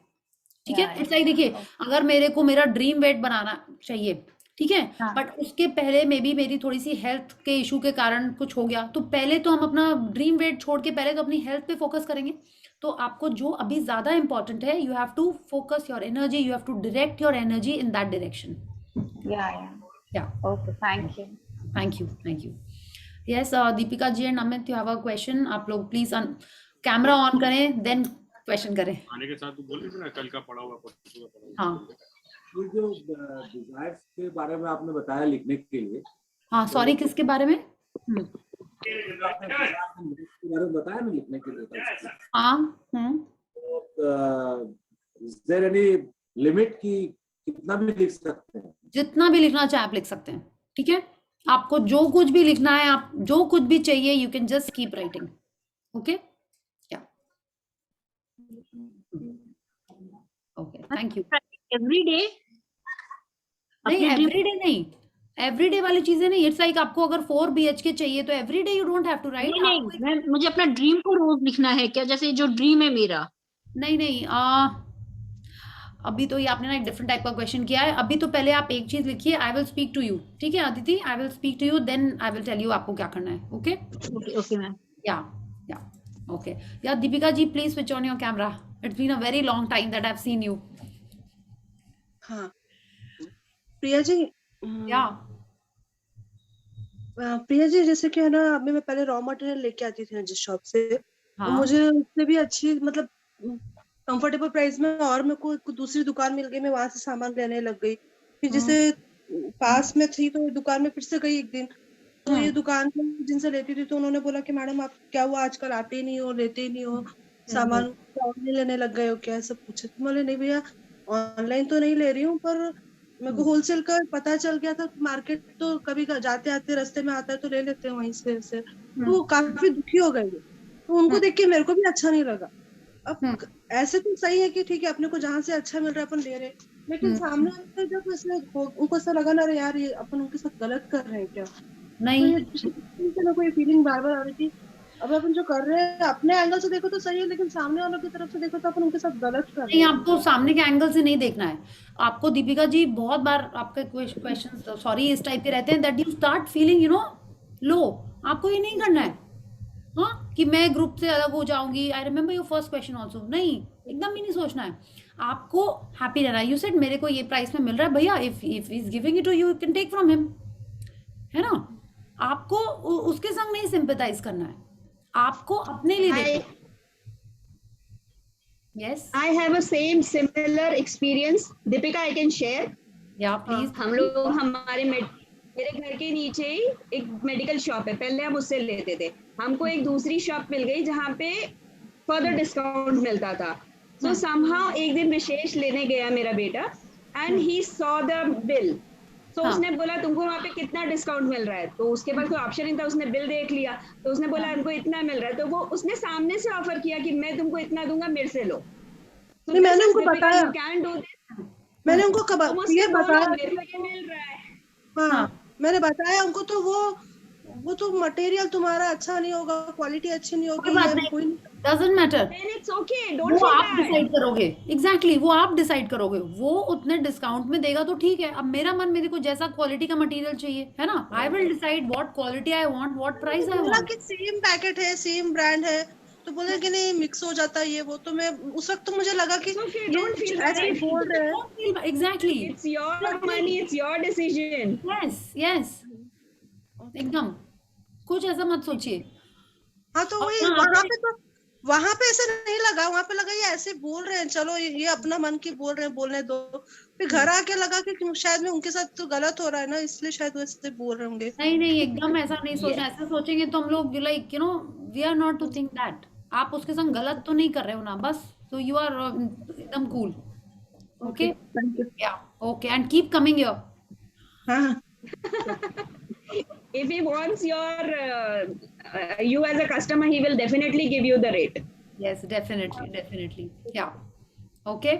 ठीक है, इट्स लाइक, देखिए अगर मेरे को मेरा ड्रीम बेड बनाना चाहिए, ठीक है। हाँ। बट उसके पहले मे बी मेरी थोड़ी सी हेल्थ के इशू के कारण कुछ हो गया, तो पहले तो हम अपना ड्रीम वेट छोड़ के पहले तो अपनी हेल्थ पे फोकस करेंगे। तो आपको जो अभी ज्यादा इंपॉर्टेंट है, you have to focus your energy, you have to direct your energy in that direction. Yeah okay, thank you. Thank you. Yes, Deepika ji and Amit, you have a question. आप लोग प्लीज कैमरा ऑन करें, then question करें। आने के साथ बोल रही थी ना, कल का पढ़ा हुआ, परसों का पढ़ा हुआ। हाँ, ये जो डिजायर्स के बारे में आपने बताया लिखने के लिए, हाँ, सॉरी, किसके बारे में? बताया ना लिखने के लिए। हाँ, इज देयर एनी लिमिट कि कितना भी लिख सकते हैं? जितना भी लिखना चाहे आप लिख सकते हैं, ठीक है। आपको जो कुछ भी लिखना है, आप जो कुछ भी चाहिए, you can just keep writing. Okay, yeah okay, thank you. Every day नहीं, एवरीडे नहीं, एवरीडे वाली चीजें नहीं। इट्स लाइक आपको अगर 4 BHK चाहिए तो every day you don't have to write. नहीं, मुझे अपना ड्रीम को रोज लिखना है क्या, जैसे जो ड्रीम है मेरा? नहीं, अभी तो ये आपने ना एक डिफरेंट टाइप का क्वेश्चन किया है। अभी तो पहले आप एक चीज लिखिए, I will speak to you, ठीक है Aditi? I will speak to you, then I will tell you आपको क्या करना है। Okay okay ma'am. Yeah okay. Yeah Deepika ji, please switch on your camera. It's been a very long time that I have seen you. हाँ प्रिया जी, या प्रिया जी, जैसे कि है ना, अभी मैं पहले रॉ मटेरियल लेके आती थी जिस शॉप से, हाँ, मुझे उससे भी अच्छी, मतलब कंफर्टेबल प्राइस में, और मेरे को दूसरी दुकान मिल गई, मैं वहां से सामान लेने लग गई। फिर जैसे पास में थी तो दुकान में फिर से गई एक दिन, तो ये दुकान जिनसे लेती थी तो उन्होंने बोला कि मैडम आप क्या हुआ, आजकल आते ही नहीं हो, लेते ही नहीं हो सामान, ऑनलाइन लेने लग गए हो क्या, सब पूछे। तो बोले नहीं भैया, ऑनलाइन तो नहीं ले रही हूँ, पर मेरे को होलसेल का पता चल गया था, मार्केट तो कभी जाते आते रास्ते में आता है तो ले लेते हैं वहीं से। तो वो काफी दुखी हो गए, तो उनको देख के मेरे को भी अच्छा नहीं लगा। अब ऐसे तो सही है कि ठीक है, अपने को जहाँ से अच्छा मिल रहा है अपन ले रहे, लेकिन सामने वाले जब ऐसे उनको ऐसा लगा ना, यार ये अपन उनके साथ गलत कर रहे हैं क्या, नहीं, तो कोई फीलिंग बार बार आ रही थी। अब अपन जो कर रहे हैं अपने एंगल से देखो तो सही है, लेकिन सामने वालों की तरफ से देखो तो अपन उनके साथ गलत कर रहे हैं। नहीं, आपको सामने के एंगल से नहीं देखना है। आपको दीपिका जी, बहुत बार आपके क्वेश्चन सॉरी इस टाइप के रहते हैं that you start feeling low. आपको ये नहीं करना है, हाँ, कि मैं ग्रुप से अलग हो जाऊंगी। I remember your first question also. नहीं, एकदम भी नहीं सोचना है। आपको हैप्पी रहना है। यू सेड मेरे को ये प्राइस में मिल रहा है भैया, if is giving it to you can take from him, है ना। आपको उसके संग नहीं सिंपैथाइज करना है, आपको अपने लिए देखो। Yes, I have a similar experience. Deepika, I can share. या प्लीज। हम लोग मेरे घर के नीचे ही एक मेडिकल शॉप है, पहले हम उससे लेते थे। हमको एक दूसरी शॉप मिल गई जहाँ पे फर्दर डिस्काउंट मिलता था। So somehow एक दिन विशेष लेने गया मेरा बेटा, and he saw the bill. तो उसने बोला तुमको वहाँ पे कितना डिस्काउंट मिल रहा है, तो उसके पास कोई ऑप्शन नहीं था, उसने बिल देख लिया, तो उसने बोला हमको इतना मिल रहा है, तो वो उसने सामने से ऑफर किया कि मैं तुमको इतना दूंगा, मेरे से लो। नहीं, मैंने उनको बताया, मैंने उनको ये बताया मेरे को ये मिल रहा है। हाँ, मैंने बताया उनको, तो वो तो मटेरियल तुम्हारा अच्छा नहीं होगा, क्वालिटी अच्छी नहीं होगी, doesn't matter, it's okay, don't वो आप डिसाइड करोगे। एग्जैक्टली, वो आप डिसाइड करोगे। वो उतने डिस्काउंट में देगा तो ठीक है। अब मेरा मन, मेरे को जैसा क्वालिटी का मटेरियल चाहिए, है ना, I will decide what quality I want, what price I want. Same packet है, सेम ब्रांड है, तो बोले कि नहीं मिक्स हो जाता है ये वो, तो मैं उस वक्त तो मुझे लगा कि डोंट फील ऐसे बोल रहे हैं। Exactly, it's your money, it's your decision. Yes, एकदम कुछ ऐसा मत सोचिए। हाँ, तो वहां पे ऐसे नहीं लगा, वहां पे लगा ये ऐसे बोल रहे हैं, चलो ये अपना मन की बोल रहे हैं, बोलने दो। फिर घर आके लगा कि शायद मैं उनके साथ तो गलत हो रहा है ना, इसलिए शायद वो ऐसे बोल रहे होंगे। नहीं, एकदम ऐसा नहीं सोचना। ऐसा सोचेंगे तो हम लोग like we are not to think that. आप उसके संग गलत तो नहीं कर रहे हो ना, बस। तो यू आर एकदम cool. Okay, yeah okay, and keep coming here. हाँ, if he wants you as a customer, he will definitely give you the rate. Yes, definitely. Yeah. Okay.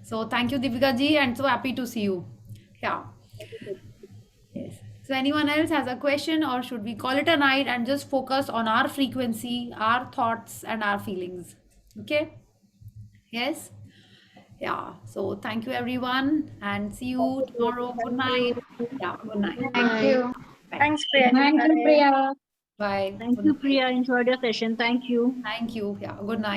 So thank you, Deepika ji, and so happy to see you. Yeah. Yes. So anyone else has a question, or should we call it a night and just focus on our frequency, our thoughts and our feelings? Okay. Yes. Yeah. So thank you everyone and see you tomorrow. Good night. Yeah, good night. Thank you. Thanks, Priya. Thank you, Priya. Bye. Thank Good you, night. Priya. Enjoyed your session. Thank you. Thank you. Yeah, good night.